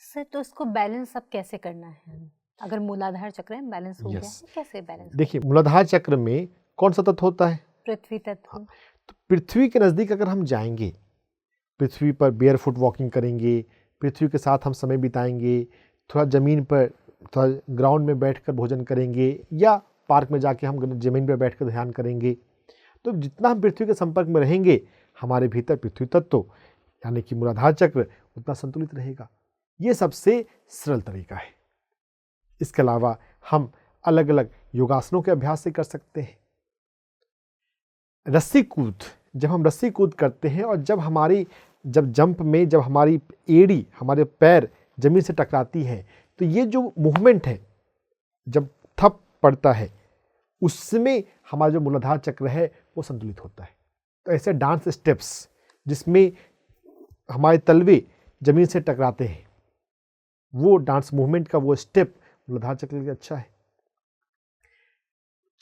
सर, तो इसको बैलेंस अब कैसे करना है? अगर मूलाधार चक्र बैलेंस हो गया, कैसे बैलेंस? देखिए, मूलाधार चक्र में कौन सा तत्व होता है? पृथ्वी तत्व। तो पृथ्वी के नज़दीक अगर हम जाएंगे, पृथ्वी पर बेयर फुट वॉकिंग करेंगे, पृथ्वी के साथ हम समय बिताएंगे, थोड़ा ज़मीन पर, थोड़ा ग्राउंड में बैठकर भोजन करेंगे, या पार्क में जाके हम ज़मीन पर बैठकर ध्यान करेंगे, तो जितना हम पृथ्वी के संपर्क में रहेंगे, हमारे भीतर पृथ्वी तत्व यानी कि मूलाधार चक्र उतना संतुलित रहेगा। ये सबसे सरल तरीका है। इसके अलावा हम अलग अलग योगासनों के अभ्यास से कर सकते हैं। रस्सी कूद, जब हम रस्सी कूद करते हैं और जब जंप में जब हमारी एड़ी, हमारे पैर जमीन से टकराती है, तो ये जो मूवमेंट है, जब थप पड़ता है, उसमें हमारा जो मूलाधार चक्र है वो संतुलित होता है। तो ऐसे डांस स्टेप्स जिसमें हमारे तलवे जमीन से टकराते हैं, वो डांस मूवमेंट का वो स्टेप मूलाधार चक्र के लिए अच्छा है।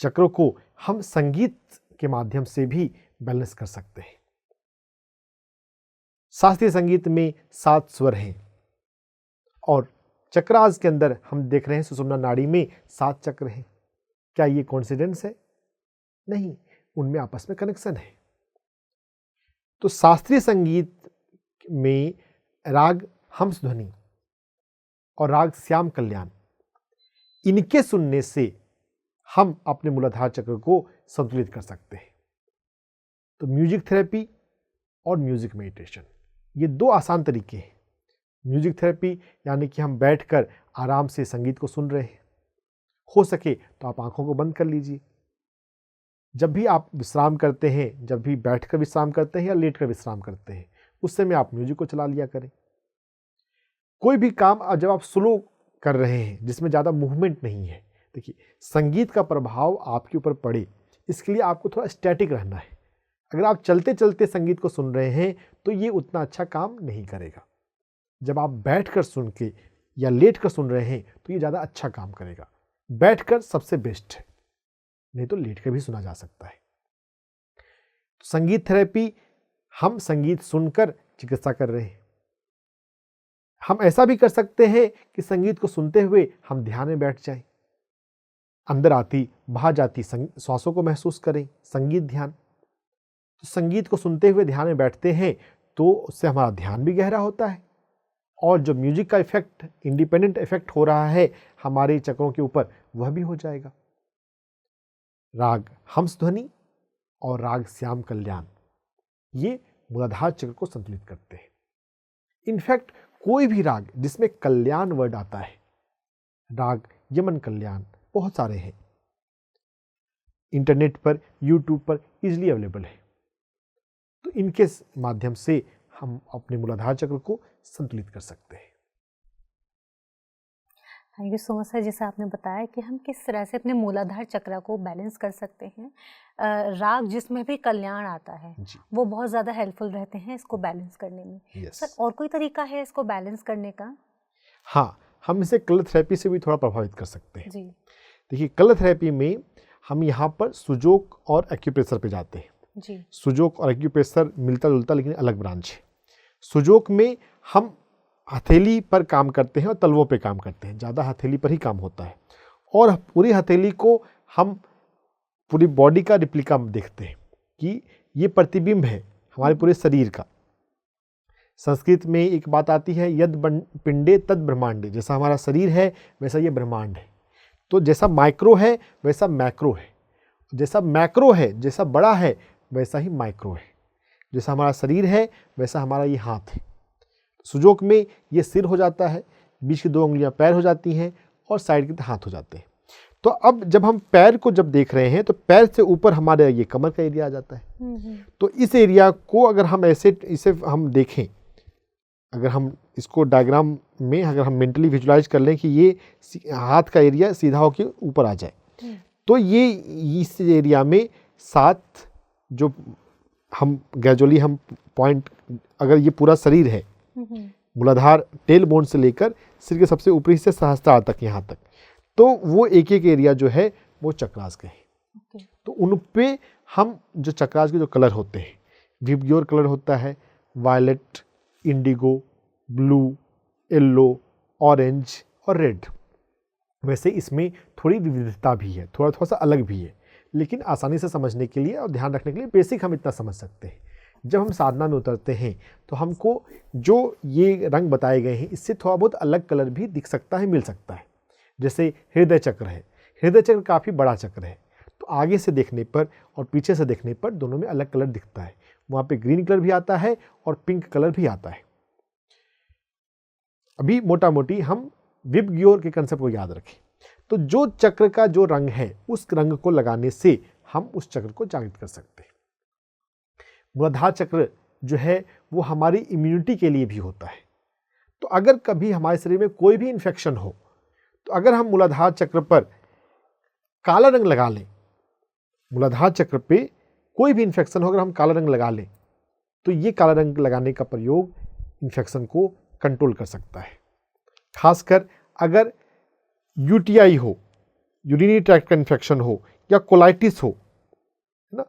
चक्रों को हम संगीत के माध्यम से भी बैलेंस कर सकते हैं। शास्त्रीय संगीत में 7 स्वर हैं, और चक्रास के अंदर हम देख रहे हैं सुषुम्ना नाड़ी में 7 चक्र हैं। क्या ये कोइंसिडेंस है? नहीं, उनमें आपस में कनेक्शन है। तो शास्त्रीय संगीत में राग हंसध्वनि और राग श्याम कल्याण, इनके सुनने से हम अपने मूलाधार चक्र को संतुलित कर सकते हैं। तो म्यूजिक थेरेपी और म्यूजिक मेडिटेशन, ये 2 आसान तरीके हैं। म्यूजिक थेरेपी यानी कि हम बैठकर आराम से संगीत को सुन रहे हैं। हो सके तो आप आंखों को बंद कर लीजिए। जब भी आप विश्राम करते हैं, जब भी बैठकर विश्राम करते हैं या लेटकर विश्राम करते हैं, उस समय आप म्यूजिक को चला लिया करें। कोई भी काम जब आप स्लो कर रहे हैं, जिसमें ज़्यादा मूवमेंट नहीं है, देखिए संगीत का प्रभाव आपके ऊपर पड़े, इसके लिए आपको थोड़ा स्टैटिक रहना है। अगर आप चलते चलते संगीत को सुन रहे हैं तो ये उतना अच्छा काम नहीं करेगा। जब आप बैठकर सुन के या लेटकर सुन रहे हैं तो ये ज़्यादा अच्छा काम करेगा। बैठकर सबसे बेस्ट है, नहीं तो लेटकर भी सुना जा सकता है। संगीत थेरेपी हम संगीत सुनकर चिकित्सा कर रहे हैं। हम ऐसा भी कर सकते हैं कि संगीत को सुनते हुए हम ध्यान में बैठ जाएं, अंदर आती बाहर जाती श्वासों को महसूस करें, संगीत ध्यान। तो संगीत को सुनते हुए ध्यान में बैठते हैं तो उससे हमारा ध्यान भी गहरा होता है, और जो म्यूजिक का इफेक्ट, इंडिपेंडेंट इफेक्ट हो रहा है हमारे चक्रों के ऊपर, वह भी हो जाएगा। राग हंसध्वनि और राग श्याम कल्याण ये मूलाधार चक्र को संतुलित करते हैं। इनफैक्ट कोई भी राग जिसमें कल्याण वर्ड आता है, राग यमन कल्याण बहुत सारे हैं, इंटरनेट पर, यूट्यूब पर इजीली अवेलेबल है। तो इनके माध्यम से हम अपने मूलाधार चक्र को संतुलित कर सकते हैं। Thank you so much sir, जैसा आपने बताया कि हम किस तरह से अपने मूलाधार चक्र को बैलेंस कर सकते हैं। राग जिसमें भी कल्याण आता है वो बहुत ज़्यादा हेल्पफुल रहते हैं इसको बैलेंस करने में। सर और कोई तरीका है इसको बैलेंस करने का? हाँ, हम इसे कलर थेरेपी से भी थोड़ा प्रभावित कर सकते हैं। जी देखिए, कलर थेरेपी में हम यहाँ पर सुजोक और एक्यूप्रेशर पे जाते हैं। जी, सुजोक और एक्यूप्रेशर मिलता जुलता लेकिन अलग ब्रांच है। सुजोक में हम हथेली पर काम करते हैं और तलवों पे काम करते हैं, ज़्यादा हथेली पर ही काम होता है, और पूरी हथेली को हम पूरी बॉडी का रिप्लिका देखते हैं कि ये प्रतिबिंब है हमारे पूरे शरीर का। संस्कृत में एक बात आती है, यद पिंडे तद ब्रह्मांडे, जैसा हमारा शरीर है वैसा ये ब्रह्मांड है। तो जैसा माइक्रो है वैसा मैक्रो है, जैसा मैक्रो है, जैसा बड़ा है वैसा ही माइक्रो है। जैसा हमारा शरीर है वैसा हमारा ये हाथ है। सुजोक में ये सिर हो जाता है, बीच की 2 उंगलियां पैर हो जाती हैं और साइड के हाथ हो जाते हैं। तो अब जब हम पैर को जब देख रहे हैं तो पैर से ऊपर हमारे ये कमर का एरिया आ जाता है। तो इस एरिया को अगर हम इसे हम देखें, अगर हम इसको डायग्राम में अगर हम मेंटली विजुलाइज कर लें कि ये हाथ का एरिया सीधा होकर ऊपर आ जाए, तो ये इस एरिया में 7 जो हम ग्रेजुअली हम पॉइंट, अगर ये पूरा शरीर है मूलाधार टेल बोन से लेकर सिर के सबसे ऊपरी हिस्से सहस्त्रार तक, यहाँ तक, तो वो एक एक एरिया जो है वो चक्रास के हैं। तो उन पे हम जो चक्रास के जो कलर होते हैं, विबग्योर कलर होता है, violet, indigo, blue, yellow, orange और रेड। वैसे इसमें थोड़ी विविधता भी है, थोड़ा सा अलग भी है, लेकिन आसानी से समझने के लिए और ध्यान रखने के लिए बेसिक हम इतना समझ सकते हैं। जब हम साधना में उतरते हैं तो हमको जो ये रंग बताए गए हैं इससे थोड़ा बहुत अलग कलर भी दिख सकता है, मिल सकता है। जैसे हृदय चक्र है, हृदय चक्र काफ़ी बड़ा चक्र है, तो आगे से देखने पर और पीछे से देखने पर दोनों में अलग कलर दिखता है। वहाँ पे ग्रीन कलर भी आता है और पिंक कलर भी आता है। अभी मोटा मोटी हम विबग्योर के कंसेप्ट को याद रखें, तो जो चक्र का जो रंग है उस रंग को लगाने से हम उस चक्र को जागृत कर सकते हैं। मूलाधार चक्र जो है वो हमारी इम्यूनिटी के लिए भी होता है। तो अगर कभी हमारे शरीर में कोई भी इन्फेक्शन हो तो अगर हम मूलाधार चक्र पर काला रंग लगा लें, मूलाधार चक्र पे कोई भी इन्फेक्शन हो अगर हम काला रंग लगा लें तो ये काला रंग लगाने का प्रयोग इन्फेक्शन को कंट्रोल कर सकता है। खासकर अगर यूटीआई हो, यूरिनरी ट्रैक्ट का इन्फेक्शन हो या कोलाइटिस हो, है ना,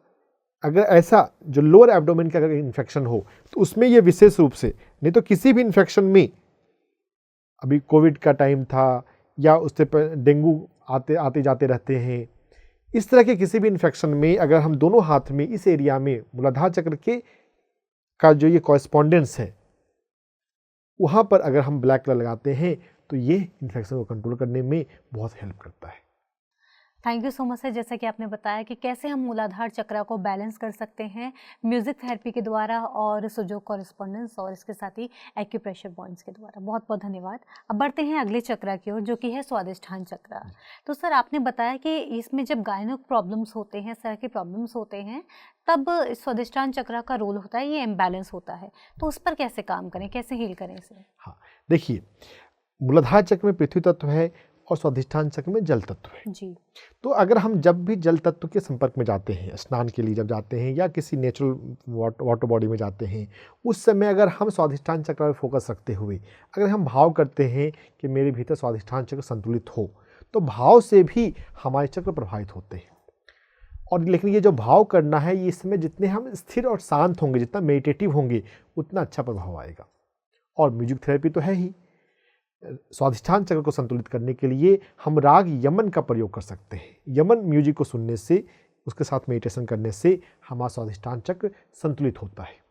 अगर ऐसा जो लोअर एब्डोमेन का अगर इन्फेक्शन हो तो उसमें ये विशेष रूप से, नहीं तो किसी भी इन्फेक्शन में, अभी कोविड का टाइम था या उससे डेंगू आते जाते रहते हैं, इस तरह के किसी भी इन्फेक्शन में अगर हम दोनों हाथ में इस एरिया में मूलाधार चक्र के का जो ये कॉरेस्पॉन्डेंस है वहाँ पर अगर हम ब्लैक कलर लगाते हैं तो ये इन्फेक्शन को कंट्रोल करने में बहुत हेल्प करता है। Thank you so much sir, जैसा कि आपने बताया कि कैसे हम मूलाधार चक्र को बैलेंस कर सकते हैं म्यूजिक थेरेपी के द्वारा और सुजोक कॉरेस्पॉन्डेंस और इसके साथ ही एक्यूप्रेशर पॉइंट्स के द्वारा। बहुत बहुत धन्यवाद। अब बढ़ते हैं अगले चक्र की ओर जो कि है स्वादिष्ठान चक्र। तो सर आपने बताया कि इसमें जब गायनिक प्रॉब्लम्स होते हैं, इस तरह के प्रॉब्लम्स होते हैं, तब स्वादिष्ठान चक्र का रोल होता है, ये इम्बैलेंस होता है, तो उस पर कैसे काम करें, कैसे हील करें इसे? हाँ, देखिए, मूलाधार चक्र में पृथ्वी तत्व है और स्वादिष्ठान चक्र में जल तत्व है जी। तो अगर हम जब भी जल तत्व के संपर्क में जाते हैं, स्नान के लिए जब जाते हैं या किसी नेचुरल वाटर बॉडी में जाते हैं, उस समय अगर हम स्वादिष्ठान चक्र पर फोकस रखते हुए अगर हम भाव करते हैं कि मेरे भीतर स्वादिष्ठान चक्र संतुलित हो, तो भाव से भी हमारे चक्र प्रभावित होते हैं। और लेकिन ये जो भाव करना है, ये इसमें जितने हम स्थिर और शांत होंगे, जितना मेडिटेटिव होंगे, उतना अच्छा प्रभाव आएगा। और म्यूजिक थेरेपी तो है ही। स्वाधिष्ठान चक्र को संतुलित करने के लिए हम राग यमन का प्रयोग कर सकते हैं। यमन म्यूजिक को सुनने से, उसके साथ मेडिटेशन करने से हमारा स्वाधिष्ठान चक्र संतुलित होता है।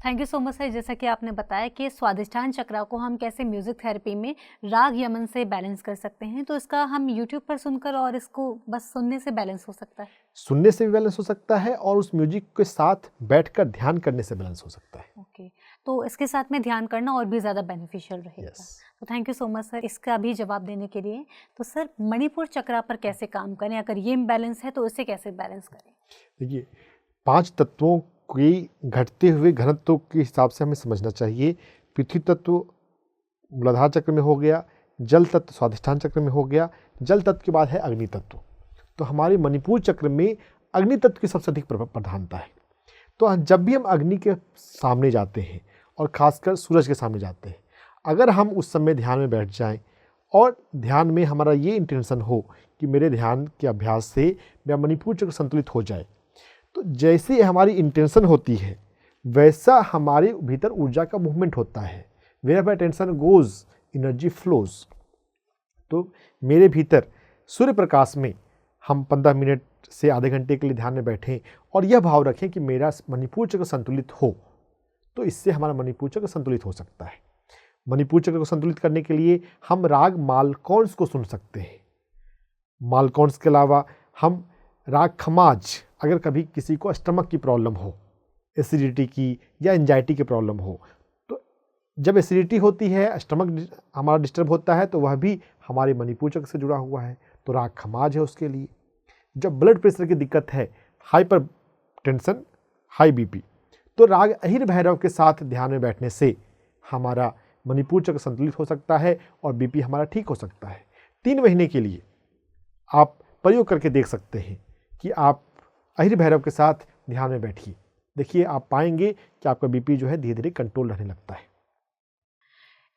Thank you so much sir. जैसा कि आपने बताया कि स्वादिष्ठान चक्र को हम कैसे म्यूजिक थेरेपी में राग यमन से बैलेंस कर सकते हैं, तो इसका हम यूट्यूब पर सुनकर और इसको बस सुनने से बैलेंस हो सकता है? सुनने से भी बैलेंस हो सकता है और उस म्यूजिक के साथ बैठकर ध्यान करने से बैलेंस हो सकता है। ओके, तो इसके साथ में ध्यान करना और भी ज़्यादा बेनिफिशियल रहेगा। तो thank you so much sir इसका भी जवाब देने के लिए। तो सर, मणिपुर चक्र पर कैसे काम करें? अगर ये इम्बैलेंस है तो इसे कैसे बैलेंस करें? देखिए, 5 तत्वों की घटते हुए घनत्व के हिसाब से हमें समझना चाहिए। पृथ्वी तत्व मूलाधार चक्र में हो गया, जल तत्व स्वाधिष्ठान चक्र में हो गया, जल तत्व के बाद है अग्नि तत्व। तो हमारे मणिपुर चक्र में अग्नि तत्व की सबसे अधिक प्रधानता है। तो जब भी हम अग्नि के सामने जाते हैं और खासकर सूरज के सामने जाते हैं, अगर हम उस समय ध्यान में बैठ जाएं और ध्यान में हमारा ये इंटेंशन हो कि मेरे ध्यान के अभ्यास से मेरा मणिपुर चक्र संतुलित हो जाए, तो जैसे हमारी इंटेंशन होती है वैसा हमारे भीतर ऊर्जा का मूवमेंट होता है। Where attention goes energy flows. तो मेरे भीतर सूर्य प्रकाश में हम 15 मिनट से आधे घंटे के लिए ध्यान में बैठें और यह भाव रखें कि मेरा मणिपुर चक्र संतुलित हो, तो इससे हमारा मणिपुर चक्र संतुलित हो सकता है। मणिपुर चक्र को संतुलित करने के लिए हम राग मालकौंस को सुन सकते हैं। मालकौंस के अलावा हम राग खमाज, अगर कभी किसी को स्टमक की प्रॉब्लम हो, एसिडिटी की या एंजाइटी की प्रॉब्लम हो, तो जब एसिडिटी होती है, स्टमक हमारा डिस्टर्ब होता है, तो वह भी हमारे मणिपुर चक्र से जुड़ा हुआ है, तो राग खमाज है उसके लिए। जब ब्लड प्रेशर की दिक्कत है, हाइपर टेंशन, हाई बीपी, तो राग अहिर भैरव के साथ ध्यान में बैठने से हमारा मणिपुर चक्र संतुलित हो सकता है और बीपी हमारा ठीक हो सकता है। 3 महीने के लिए आप प्रयोग करके देख सकते हैं कि आप अहिर भैरव के साथ ध्यान में बैठिए, देखिए आप पाएंगे कि आपका बीपी जो है धीरे धीरे कंट्रोल रहने लगता है।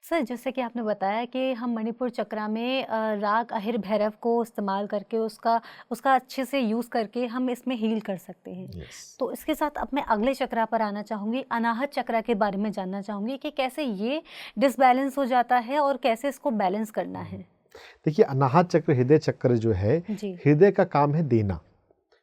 सर, जैसे कि आपने बताया कि हम मणिपुर चक्र में राग अहिर भैरव को इस्तेमाल करके उसका अच्छे से यूज़ करके हम इसमें हील कर सकते हैं। तो इसके साथ अब मैं अगले चक्र पर आना चाहूँगी, अनाहत चक्र के बारे में जानना चाहूँगी कि कैसे ये डिसबैलेंस हो जाता है और कैसे इसको बैलेंस करना है। देखिए, अनाहत चक्र हृदय चक्र जो है, हृदय का काम है देना, है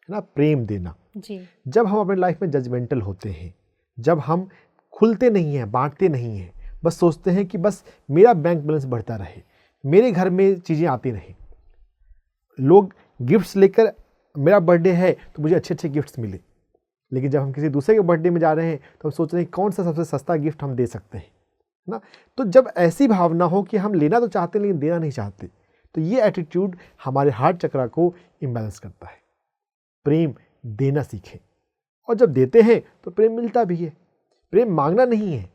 ना, प्रेम देना जी। जब हम अपने लाइफ में जजमेंटल होते हैं, जब हम खुलते नहीं हैं, बांटते नहीं हैं, बस सोचते हैं कि बस मेरा बैंक बैलेंस बढ़ता रहे, मेरे घर में चीज़ें आती रहें, लोग गिफ्ट्स लेकर, मेरा बर्थडे है तो मुझे अच्छे अच्छे गिफ्ट्स मिले, लेकिन जब हम किसी दूसरे के बर्थडे में जा रहे हैं तो हम सोच रहे हैं कौन सा सबसे सस्ता गिफ्ट हम दे सकते हैं ना। तो जब ऐसी भावना हो कि हम लेना तो चाहते हैं लेकिन देना नहीं चाहते, तो ये एटीट्यूड हमारे हार्ट चक्र को इम्बैलेंस करता है। प्रेम देना सीखें, और जब देते हैं तो प्रेम मिलता भी है। प्रेम मांगना नहीं है,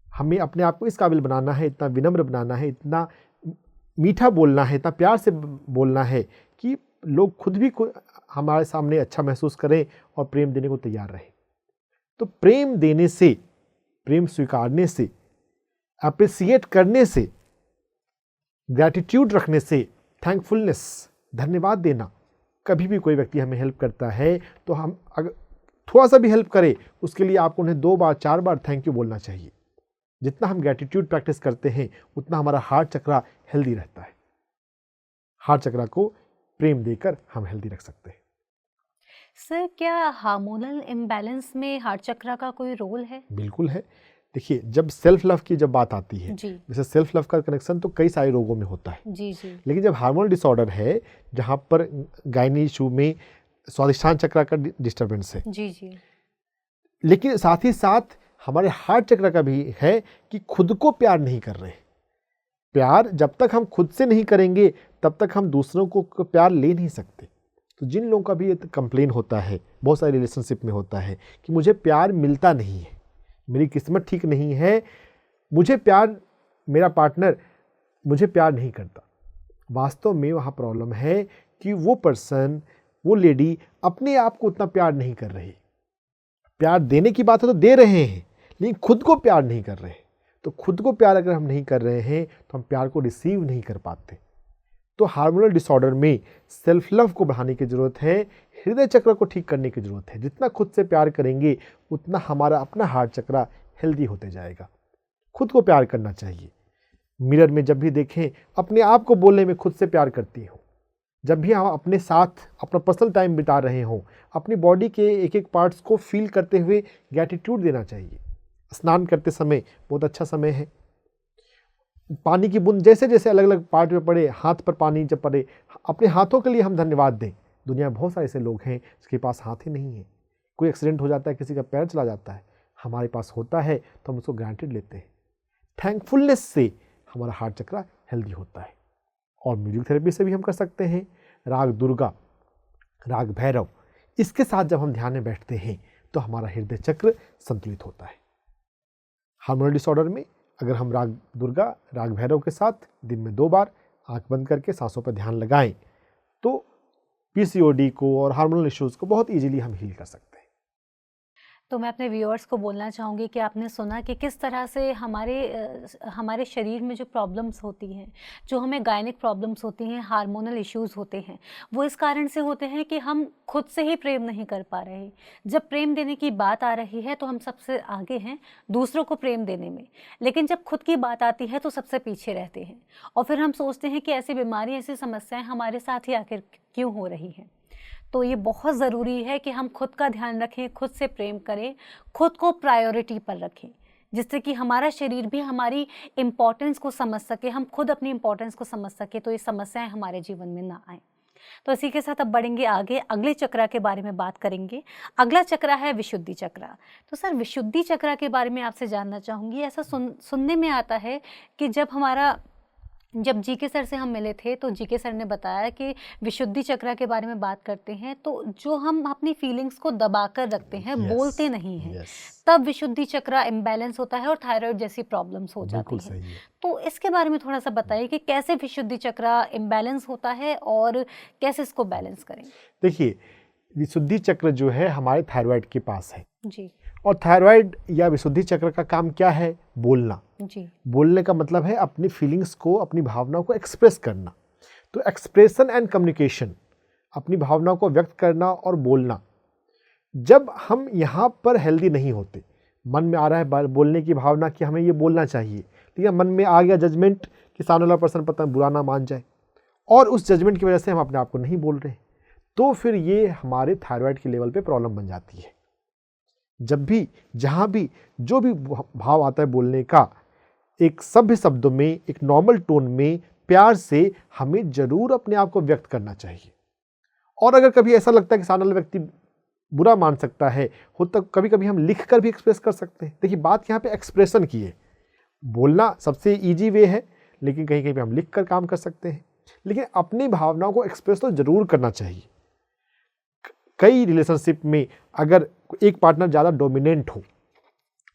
हमें अपने आप को इस काबिल बनाना है, इतना विनम्र बनाना है, इतना मीठा बोलना है, इतना प्यार से बोलना है कि लोग खुद भी हमारे सामने अच्छा महसूस करें और प्रेम देने को तैयार रहें। तो प्रेम देने से, प्रेम स्वीकारने से, अप्रिसिएट करने से, ग्रैटिट्यूड रखने से, थैंकफुलनेस, धन्यवाद देना, कभी भी कोई व्यक्ति हमें हेल्प करता है तो हम अगर थोड़ा सा भी हेल्प करे उसके लिए आपको उन्हें 2 बार 4 बार थैंक यू बोलना चाहिए। जितना हम ग्रैटिट्यूड प्रैक्टिस करते हैं उतना हमारा हार्ट चक्र हेल्दी रहता है। हार्ट चक्र को प्रेम देकर हम हेल्दी रख सकते हैं। सर, क्या हार्मोनल इम्बैलेंस में हार्ट चक्र का कोई रोल है? बिल्कुल है। देखिए, जब सेल्फ लव की जब बात आती है, जैसे सेल्फ लव का कनेक्शन तो कई सारे रोगों में होता है जी। लेकिन जब हार्मोनल डिसऑर्डर है, जहाँ पर गायनी इशू में स्वादिष्ठान चक्र का डिस्टर्बेंस है जी, लेकिन साथ ही साथ हमारे हार्ट चक्र का भी है कि खुद को प्यार नहीं कर रहे। प्यार जब तक हम खुद से नहीं करेंगे तब तक हम दूसरों को प्यार ले नहीं सकते। तो जिन लोगों का भी ये कंप्लेन होता है, बहुत सारे रिलेशनशिप में होता है कि मुझे प्यार मिलता नहीं है, मेरी किस्मत ठीक नहीं है, मुझे प्यार, मेरा पार्टनर मुझे प्यार नहीं करता, वास्तव में वहाँ प्रॉब्लम है कि वो पर्सन, वो लेडी अपने आप को उतना प्यार नहीं कर रही। प्यार देने की बात है तो दे रहे हैं लेकिन खुद को प्यार नहीं कर रहे। तो खुद को प्यार अगर हम नहीं कर रहे हैं तो हम प्यार को रिसीव नहीं कर पाते। तो हार्मोनल डिसऑर्डर में सेल्फ लव को बढ़ाने की ज़रूरत है, हृदय चक्र को ठीक करने की ज़रूरत है। जितना खुद से प्यार करेंगे उतना हमारा अपना हार्ट चक्र हेल्दी होते जाएगा। खुद को प्यार करना चाहिए। मिरर में जब भी देखें, अपने आप को बोलने में खुद से प्यार करती हो। जब भी हम अपने साथ अपना पर्सनल टाइम बिता रहे हों, अपनी बॉडी के एक एक पार्ट्स को फील करते हुए ग्रैटिट्यूड देना चाहिए। स्नान करते समय बहुत अच्छा समय है। पानी की बूंद जैसे जैसे अलग अलग पार्ट में पड़े, हाथ पर पानी जब पड़े, अपने हाथों के लिए हम धन्यवाद दें। दुनिया में बहुत सारे ऐसे लोग हैं जिसके पास हाथ ही नहीं है। कोई एक्सीडेंट हो जाता है, किसी का पैर चला जाता है, हमारे पास होता है तो हम उसको ग्रांटेड लेते हैं। थैंकफुलनेस से हमारा हार्ट चक्र हेल्दी होता है। और म्यूजिक थेरेपी से भी हम कर सकते हैं। राग दुर्गा, राग भैरव, इसके साथ जब हम ध्यान में बैठते हैं तो हमारा हृदय चक्र संतुलित होता है। हार्मोनल डिसऑर्डर में अगर हम राग दुर्गा, राग भैरव के साथ दिन में 2 बार आंख बंद करके सांसों पर ध्यान लगाएं तो पीसीओडी को और हार्मोनल इश्यूज़ को बहुत इजीली हम हील कर सकते हैं। तो मैं अपने व्यूअर्स को बोलना चाहूँगी कि आपने सुना कि किस तरह से हमारे शरीर में जो प्रॉब्लम्स होती हैं, जो हमें गायनिक प्रॉब्लम्स होती हैं, हार्मोनल इश्यूज़ होते हैं, वो इस कारण से होते हैं कि हम खुद से ही प्रेम नहीं कर पा रहे। जब प्रेम देने की बात आ रही है तो हम सबसे आगे हैं दूसरों को प्रेम देने में, लेकिन जब खुद की बात आती है तो सबसे पीछे रहते हैं। और फिर हम सोचते हैं कि ऐसी बीमारी, ऐसी समस्याएँ हमारे साथ ही आखिर क्यों हो रही हैं। तो ये बहुत ज़रूरी है कि हम खुद का ध्यान रखें, खुद से प्रेम करें, खुद को प्रायोरिटी पर रखें, जिससे कि हमारा शरीर भी हमारी इम्पोर्टेंस को समझ सके, हम खुद अपनी इम्पोर्टेंस को समझ सके, तो ये समस्याएं हमारे जीवन में ना आएँ। तो इसी के साथ अब बढ़ेंगे आगे, अगले चक्र के बारे में बात करेंगे। अगला चक्र है विशुद्धि चक्र। तो सर, विशुद्धि चक्र के बारे में आपसे जानना चाहूँगी। ऐसा सुनने में आता है कि जब जीके सर से हम मिले थे तो जीके सर ने बताया कि विशुद्धि चक्र के बारे में बात करते हैं तो जो हम अपनी फीलिंग्स को दबा कर रखते हैं, बोलते नहीं हैं, तब विशुद्धि चक्र इम्बैलेंस होता है और थायराइड जैसी प्रॉब्लम्स हो जाती हैं। तो इसके बारे में थोड़ा सा बताइए कि कैसे विशुद्धि चक्र इम्बैलेंस होता है और कैसे इसको बैलेंस करें। देखिए, विशुद्धि चक्र जो है हमारे थायराइड के पास है जी। और थायराइड या विशुद्धि चक्र का काम क्या है? बोलना जी। बोलने का मतलब है अपनी फीलिंग्स को, अपनी भावनाओं को एक्सप्रेस करना। तो एक्सप्रेशन एंड कम्युनिकेशन, अपनी भावनाओं को व्यक्त करना और बोलना। जब हम यहाँ पर हेल्दी नहीं होते, मन में आ रहा है बोलने की भावना कि हमें ये बोलना चाहिए, लेकिन मन में आ गया जजमेंट कि सामने वाला पर्सन पता बुरा ना मान जाए, और उस जजमेंट की वजह से हम अपने आप को नहीं बोल रहे, तो फिर ये हमारे थायराइड के लेवल पे प्रॉब्लम बन जाती है। जब भी, जहाँ भी, जो भी भाव आता है बोलने का, एक सभ्य शब्दों में, एक नॉर्मल टोन में, प्यार से हमें जरूर अपने आप को व्यक्त करना चाहिए। और अगर कभी ऐसा लगता है कि सामने वाला व्यक्ति बुरा मान सकता है, तो कभी कभी हम लिख कर भी एक्सप्रेस कर सकते हैं। देखिए, बात यहाँ पे एक्सप्रेशन की है। बोलना सबसे इजी वे है, लेकिन कहीं कहीं पे हम लिख कर काम कर सकते हैं। लेकिन अपनी भावनाओं को एक्सप्रेस तो जरूर करना चाहिए। कई रिलेशनशिप में अगर एक पार्टनर ज़्यादा डोमिनेंट हो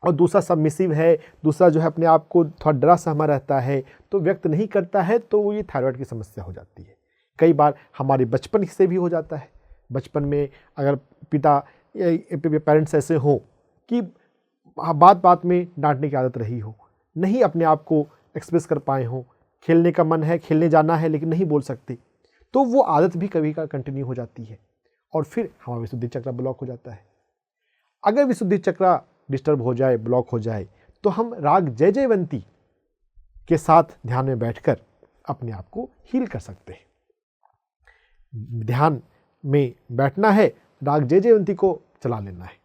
और दूसरा सबमिसिव है, दूसरा जो है अपने आप को थोड़ा डरा सहमा रहता है, तो व्यक्त नहीं करता है, तो ये थायराइड की समस्या हो जाती है। कई बार हमारे बचपन से भी हो जाता है। बचपन में अगर पिता पेरेंट्स ऐसे हों कि बात बात में डांटने की आदत रही हो, नहीं अपने आप को एक्सप्रेस कर पाए हों, खेलने का मन है, खेलने जाना है, लेकिन नहीं बोल सकते, तो वो आदत भी कभी का कंटिन्यू हो जाती है और फिर हमारा विशुद्धि चक्र ब्लॉक हो जाता है। अगर विशुद्धि चक्र डिस्टर्ब हो जाए, ब्लॉक हो जाए, तो हम राग जय जयवंती के साथ ध्यान में बैठकर अपने आप को हील कर सकते हैं। ध्यान में बैठना है, राग जय जयवंती को चला लेना है।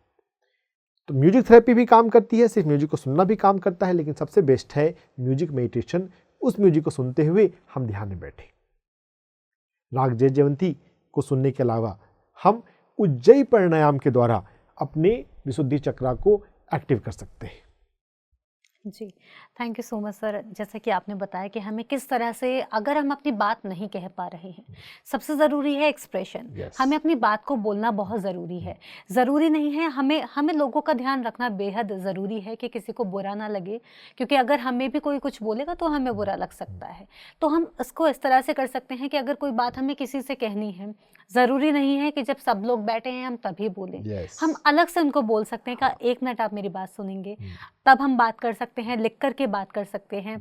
तो म्यूजिक थेरेपी भी काम करती है, सिर्फ म्यूजिक को सुनना भी काम करता है, लेकिन सबसे बेस्ट है म्यूजिक मेडिटेशन। उस म्यूजिक को सुनते हुए हम ध्यान में बैठे। राग जय जयवंती को सुनने के अलावा हम उज्जयी प्राणायाम के द्वारा अपने विशुद्धि चक्र को एक्टिव कर सकते हैं। जी, thank you so much sir. जैसे कि आपने बताया कि हमें किस तरह से, अगर हम अपनी बात नहीं कह पा रहे हैं, सबसे ज़रूरी है एक्सप्रेशन। हमें अपनी बात को बोलना बहुत ज़रूरी है। ज़रूरी नहीं है, हमें लोगों का ध्यान रखना बेहद ज़रूरी है कि किसी को बुरा ना लगे, क्योंकि अगर हमें भी कोई कुछ बोलेगा तो हमें बुरा लग सकता है। तो हम इसको इस तरह से कर सकते हैं कि अगर कोई बात हमें किसी से कहनी है, ज़रूरी नहीं है कि जब सब लोग बैठे हैं हम तभी बोलें। हम अलग से उनको बोल सकते हैं कि 1 मिनट आप मेरी बात सुनेंगे, तब हम बात कर सकते हैं, लिख कर के बात कर सकते हैं।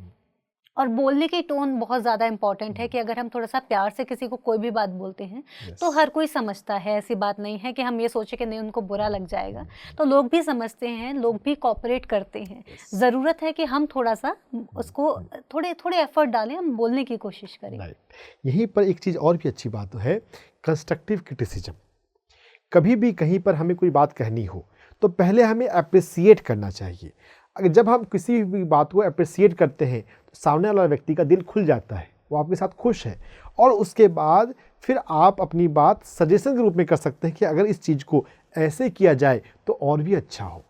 और बोलने की टोन बहुत ज़्यादा इम्पॉर्टेंट है कि अगर हम थोड़ा सा प्यार से किसी को कोई भी बात बोलते हैं तो हर कोई समझता है। ऐसी बात नहीं है कि हम ये सोचे कि नहीं उनको बुरा लग जाएगा, तो लोग भी समझते हैं, लोग भी कोऑपरेट करते हैं। ज़रूरत है कि हम थोड़ा सा उसको थोड़े थोड़े एफर्ट डालें, हम बोलने की कोशिश करें। राइट, यहीं पर एक चीज़ और भी अच्छी बात है, कंस्ट्रक्टिव क्रिटिसिज्म। कभी भी कहीं पर हमें कोई बात कहनी हो तो पहले हमें अप्रिसिएट करना चाहिए। अगर जब हम किसी भी बात को अप्रिसिएट करते हैं तो सामने वाला व्यक्ति का दिल खुल जाता है, वो आपके साथ खुश है, और उसके बाद फिर आप अपनी बात सजेशन के रूप में कर सकते हैं कि अगर इस चीज़ को ऐसे किया जाए तो और भी अच्छा हो,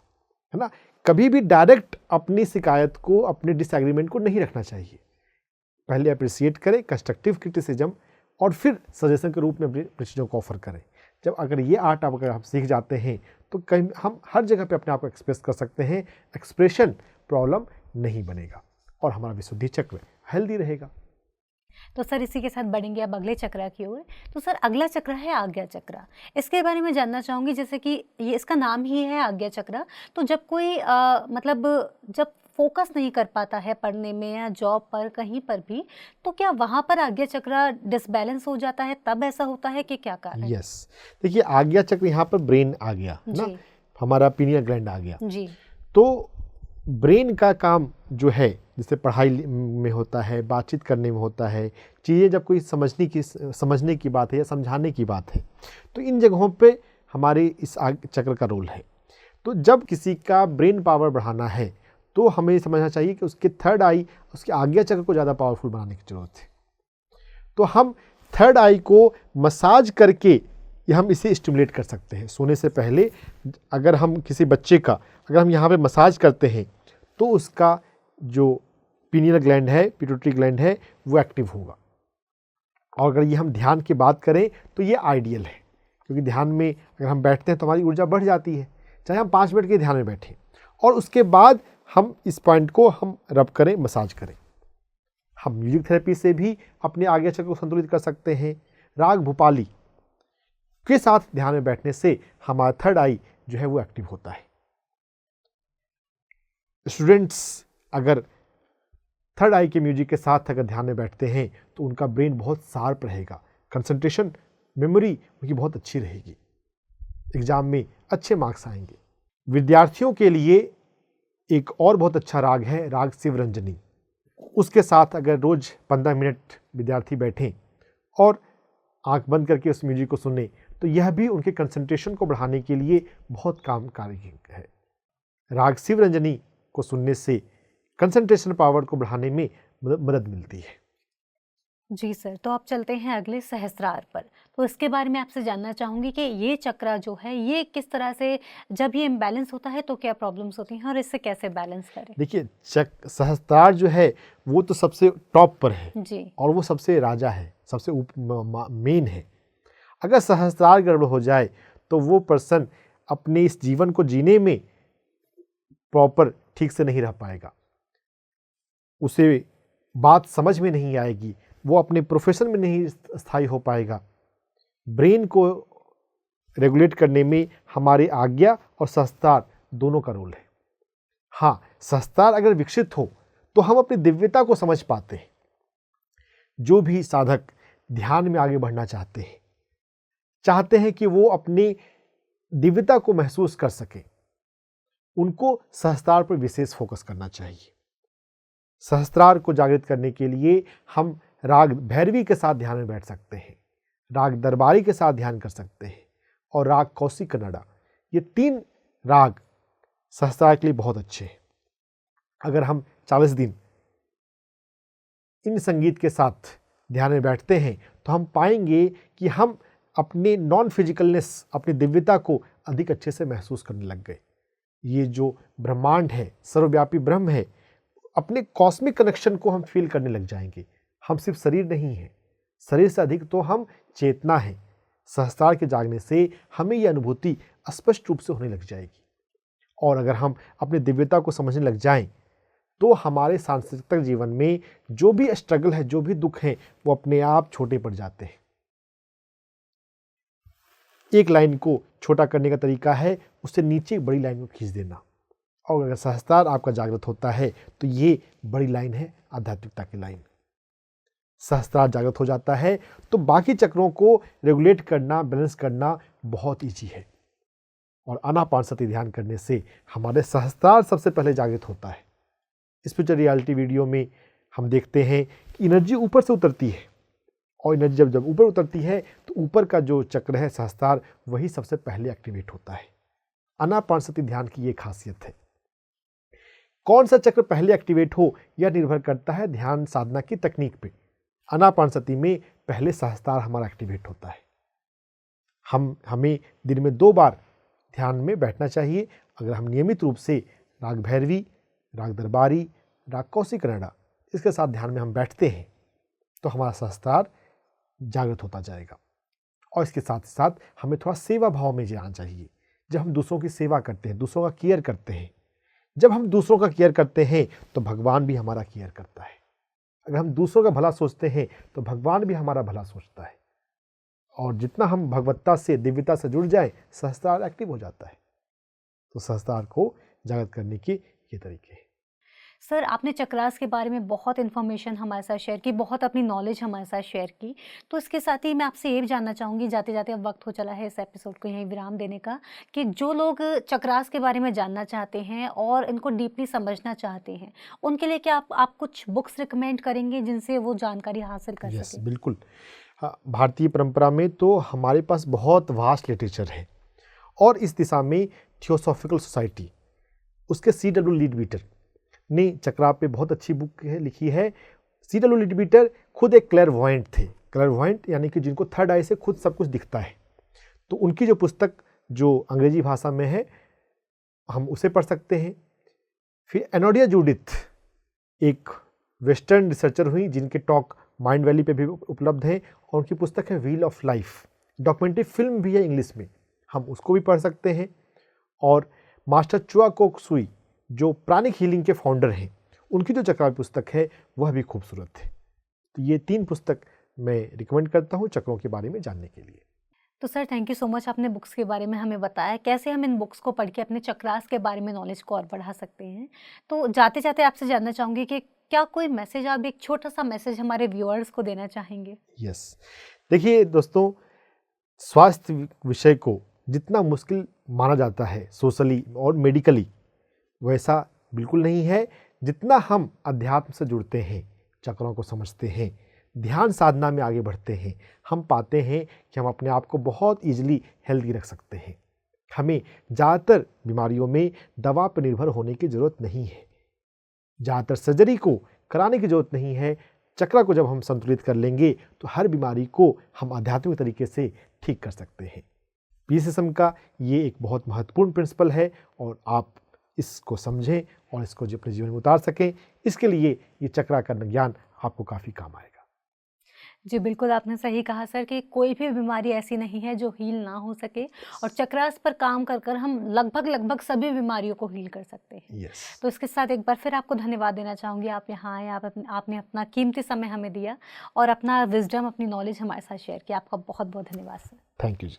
है ना। कभी भी डायरेक्ट अपनी शिकायत को, अपने डिसएग्रीमेंट को नहीं रखना चाहिए। पहले अप्रिसिएट करें, कंस्ट्रक्टिव क्रिटिसिज्म, और फिर सजेशन के रूप में अपनी चीज़ों को ऑफर करें। जब अगर ये आर्ट अगर हम सीख जाते हैं तो कहीं हम हर जगह पे अपने आप को एक्सप्रेस कर सकते हैं। एक्सप्रेशन प्रॉब्लम नहीं बनेगा और हमारा विशुद्धि चक्र हेल्दी रहेगा। तो सर इसी के साथ बढ़ेंगे अब अगले चक्र की ओर। तो सर अगला चक्र है आज्ञा चक्र। इसके बारे में जानना चाहूँगी, जैसे कि ये इसका नाम ही है आज्ञा चक्र। तो जब कोई मतलब जब फोकस नहीं कर पाता है पढ़ने में या जॉब पर कहीं पर भी, तो क्या वहाँ पर आज्ञा चक्र डिसबैलेंस हो जाता है, तब ऐसा होता है कि क्या कारण? यस, देखिए आज्ञा चक्र यहाँ पर ब्रेन आ गया ना, हमारा पीनियल ग्लैंड आ गया जी। तो ब्रेन का काम जो है, जैसे पढ़ाई में होता है, बातचीत करने में होता है, चीज़ें जब कोई समझने की बात है या समझाने की बात है, तो इन जगहों पे हमारे इस चक्र का रोल है। तो जब किसी का ब्रेन पावर बढ़ाना है तो हमें समझना चाहिए कि उसके थर्ड आई, उसके आज्ञा चक्र को ज़्यादा पावरफुल बनाने की ज़रूरत है। तो हम थर्ड आई को मसाज करके हम इसे स्टिमुलेट कर सकते हैं। सोने से पहले अगर हम किसी बच्चे का अगर हम यहाँ पे मसाज करते हैं तो उसका जो पीनियल ग्लैंड है, पिट्यूटरी ग्लैंड है, वो एक्टिव होगा। और अगर ये हम ध्यान की बात करें तो ये आइडियल है, क्योंकि ध्यान में अगर हम बैठते हैं तो हमारी ऊर्जा बढ़ जाती है, चाहे हम 5 मिनट के ध्यान में बैठें, और उसके बाद हम इस पॉइंट को हम रब करें, मसाज करें। हम म्यूजिक थेरेपी से भी अपने आज्ञा चक्र को संतुलित कर सकते हैं। राग भूपाली के साथ ध्यान में बैठने से हमारा थर्ड आई जो है वो एक्टिव होता है। स्टूडेंट्स अगर थर्ड आई के म्यूजिक के साथ अगर ध्यान में बैठते हैं तो उनका ब्रेन बहुत शार्प रहेगा, कंसंट्रेशन, मेमोरी उनकी बहुत अच्छी रहेगी, एग्जाम में अच्छे मार्क्स आएंगे। विद्यार्थियों के लिए एक और बहुत अच्छा राग है राग शिवरंजनी। उसके साथ अगर रोज़ 15 मिनट विद्यार्थी बैठें और आंख बंद करके उस म्यूजिक को सुने तो यह भी उनके कंसंट्रेशन को बढ़ाने के लिए बहुत कामकारी है। राग शिवरंजनी को सुनने से कंसंट्रेशन पावर को बढ़ाने में मदद मिलती है। जी सर, तो अब चलते हैं अगले सहस्त्रार पर। तो इसके बारे में आपसे जानना चाहूँगी कि ये चक्र जो है ये किस तरह से, जब ये इम्बैलेंस होता है तो क्या प्रॉब्लम्स होती हैं और इससे कैसे बैलेंस करें? देखिए सहस्त्रार जो है वो तो सबसे टॉप पर है जी। और वो सबसे राजा है, सबसे मेन है। अगर सहस्त्रार गड़बड़ हो जाए तो वो पर्सन अपने इस जीवन को जीने में प्रॉपर ठीक से नहीं रह पाएगा, उसे बात समझ में नहीं आएगी, वो अपने प्रोफेशन में नहीं स्थायी हो पाएगा। ब्रेन को रेगुलेट करने में हमारे आज्ञा और सहस्त्रार दोनों का रोल है। हाँ, सहस्त्रार अगर विकसित हो तो हम अपनी दिव्यता को समझ पाते हैं। जो भी साधक ध्यान में आगे बढ़ना चाहते हैं कि वो अपनी दिव्यता को महसूस कर सके, उनको सहस्त्रार पर विशेष फोकस करना चाहिए। सहस्त्रार को जागृत करने के लिए हम राग भैरवी के साथ ध्यान में बैठ सकते हैं, राग दरबारी के साथ ध्यान कर सकते हैं, और राग कौशिक कन्नड़ा। ये 3 राग सहस्त्रार के लिए बहुत अच्छे हैं। अगर हम 40 दिन इन संगीत के साथ ध्यान में बैठते हैं तो हम पाएंगे कि हम अपने नॉन फिजिकलनेस, अपनी दिव्यता को अधिक अच्छे से महसूस करने लग गए। ये जो ब्रह्मांड है, सर्वव्यापी ब्रह्म है, अपने कॉस्मिक कनेक्शन को हम फील करने लग जाएंगे। हम सिर्फ शरीर नहीं हैं, शरीर से अधिक तो हम चेतना हैं। सहस्त्रार के जागने से हमें यह अनुभूति स्पष्ट रूप से होने लग जाएगी, और अगर हम अपनी दिव्यता को समझने लग जाएं तो हमारे सांस्कृतिक जीवन में जो भी स्ट्रगल है, जो भी दुख है, वो अपने आप छोटे पड़ जाते हैं। एक लाइन को छोटा करने का तरीका है उससे नीचे बड़ी लाइन को खींच देना, और अगर सहस्त्रार आपका जागृत होता है तो ये बड़ी लाइन है आध्यात्मिकता की लाइन। सहस्त्रार जागृत हो जाता है तो बाकी चक्रों को रेगुलेट करना, बैलेंस करना बहुत ईजी है। और आनापानसती ध्यान करने से हमारे सहस्त्रार सबसे पहले जागृत होता है। स्पिरिचुअल रियलिटी वीडियो में हम देखते हैं कि एनर्जी ऊपर से उतरती है, और एनर्जी जब ऊपर उतरती है तो ऊपर का जो चक्र है सहस्त्रार, वही सबसे पहले एक्टिवेट होता है। आनापानसती ध्यान की ये खासियत है। कौन सा चक्र पहले एक्टिवेट हो यह निर्भर करता है ध्यान साधना की तकनीक पे। आनापानसती में पहले सहस्त्रार हमारा एक्टिवेट होता है। हमें दिन में 2 बार ध्यान में बैठना चाहिए। अगर हम नियमित रूप से राग भैरवी, राग दरबारी, राग कौशिक कन्नड़ा इसके साथ ध्यान में हम बैठते हैं तो हमारा सहस्त्रार जागृत होता जाएगा। और इसके साथ साथ हमें थोड़ा सेवा भाव में जाना चाहिए। जब हम दूसरों की सेवा करते हैं, दूसरों का केयर करते हैं, जब हम दूसरों का केयर करते हैं तो भगवान भी हमारा केयर करता है। अगर हम दूसरों का भला सोचते हैं तो भगवान भी हमारा भला सोचता है। और जितना हम भगवत्ता से, दिव्यता से जुड़ जाए, सहस्त्रार एक्टिव हो जाता है। तो सहस्त्रार को जागृत करने के ये तरीके हैं। सर, आपने चक्रास के बारे में बहुत इन्फॉर्मेशन हमारे साथ शेयर की, बहुत अपनी नॉलेज हमारे साथ शेयर की। तो इसके साथ ही मैं आपसे ये भी जानना चाहूँगी, जाते जाते अब वक्त हो चला है इस एपिसोड को यहीं विराम देने का, कि जो लोग चक्रास के बारे में जानना चाहते हैं और इनको डीपली समझना चाहते हैं, उनके लिए क्या आप कुछ बुक्स रिकमेंड करेंगे जिनसे वो जानकारी हासिल कर यस, सकें? बिल्कुल। भारतीय परंपरा में तो हमारे पास बहुत वास्ट लिटरेचर है, और इस दिशा में थियोसॉफिकल सोसाइटी, उसके C.W. लीडबीटर ने चक्रा पे बहुत अच्छी बुक लिखी है। C.W. लीडबीटर खुद एक क्लेरवॉयंट थे। क्लेरवॉयंट यानी कि जिनको थर्ड आई से खुद सब कुछ दिखता है। तो उनकी जो पुस्तक जो अंग्रेजी भाषा में है, हम उसे पढ़ सकते हैं। फिर एनोडिया जूडिथ एक वेस्टर्न रिसर्चर हुई जिनके टॉक माइंड वैली पे भी उपलब्ध है, और उनकी पुस्तक है wheel of life. Documentary film भी है इंग्लिश में, हम उसको भी पढ़ सकते हैं। और मास्टर चुआ कोक सुई जो प्राणिक हीलिंग के फाउंडर हैं, उनकी जो चक्रा पुस्तक है वह भी खूबसूरत है। तो ये 3 पुस्तक मैं रिकमेंड करता हूँ चक्रों के बारे में जानने के लिए। तो sir, thank you so much, आपने बुक्स के बारे में हमें बताया कैसे हम इन बुक्स को पढ़ के अपने चक्रास के बारे में नॉलेज को और बढ़ा सकते हैं। तो जाते जाते आपसे जानना चाहूँगी कि क्या कोई मैसेज, आप एक छोटा सा मैसेज हमारे व्यूअर्स को देना चाहेंगे? यस, देखिए दोस्तों, स्वास्थ्य विषय को जितना मुश्किल माना जाता है सोशली और मेडिकली, वैसा बिल्कुल नहीं है। जितना हम अध्यात्म से जुड़ते हैं, चक्रों को समझते हैं, ध्यान साधना में आगे बढ़ते हैं, हम पाते हैं कि हम अपने आप को बहुत ईजिली हेल्दी रख सकते हैं। हमें ज़्यादातर बीमारियों में दवा पर निर्भर होने की ज़रूरत नहीं है, ज़्यादातर सर्जरी को कराने की ज़रूरत नहीं है। चक्र को जब हम संतुलित कर लेंगे तो हर बीमारी को हम आध्यात्मिक तरीके से ठीक कर सकते हैं। PSSM का ये एक बहुत महत्वपूर्ण प्रिंसिपल है, और आप इसको समझें और इसको अपने जीवन में उतार सकें, इसके लिए ये चक्रा का ज्ञान आपको काफ़ी काम आएगा। जी बिल्कुल, आपने सही कहा सर कि कोई भी बीमारी ऐसी नहीं है जो हील ना हो सके, और चक्रास पर काम कर कर हम लगभग सभी बीमारियों को हील कर सकते हैं। यस, तो इसके साथ एक बार फिर आपको धन्यवाद देना चाहूँगी, आप यहाँ आए, आपने अपना कीमती समय हमें दिया और अपना विजडम, अपनी नॉलेज हमारे साथ शेयर किया। आपका बहुत बहुत धन्यवाद सर। थैंक यू जी।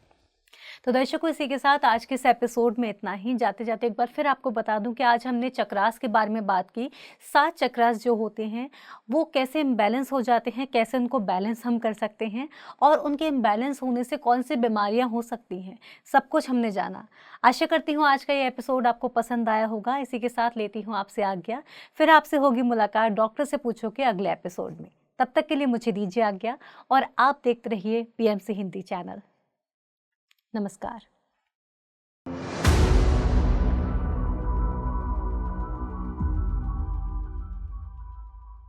तो दर्शकों, इसी के साथ आज के इस एपिसोड में इतना ही। जाते जाते एक बार फिर आपको बता दूं कि आज हमने चक्रास के बारे में बात की। 7 चक्रास जो होते हैं वो कैसे इम्बैलेंस हो जाते हैं, कैसे उनको बैलेंस हम कर सकते हैं, और उनके इम्बैलेंस होने से कौन सी बीमारियां हो सकती हैं, सब कुछ हमने जाना। आशा करती हूँ आज का ये एपिसोड आपको पसंद आया होगा। इसी के साथ लेती हूँ आपसे आज्ञा, फिर आपसे होगी मुलाकात डॉक्टर से पूछो के अगले एपिसोड में। तब तक के लिए मुझे दीजिए आज्ञा, और आप देखते रहिए PMC हिंदी चैनल। नमस्कार।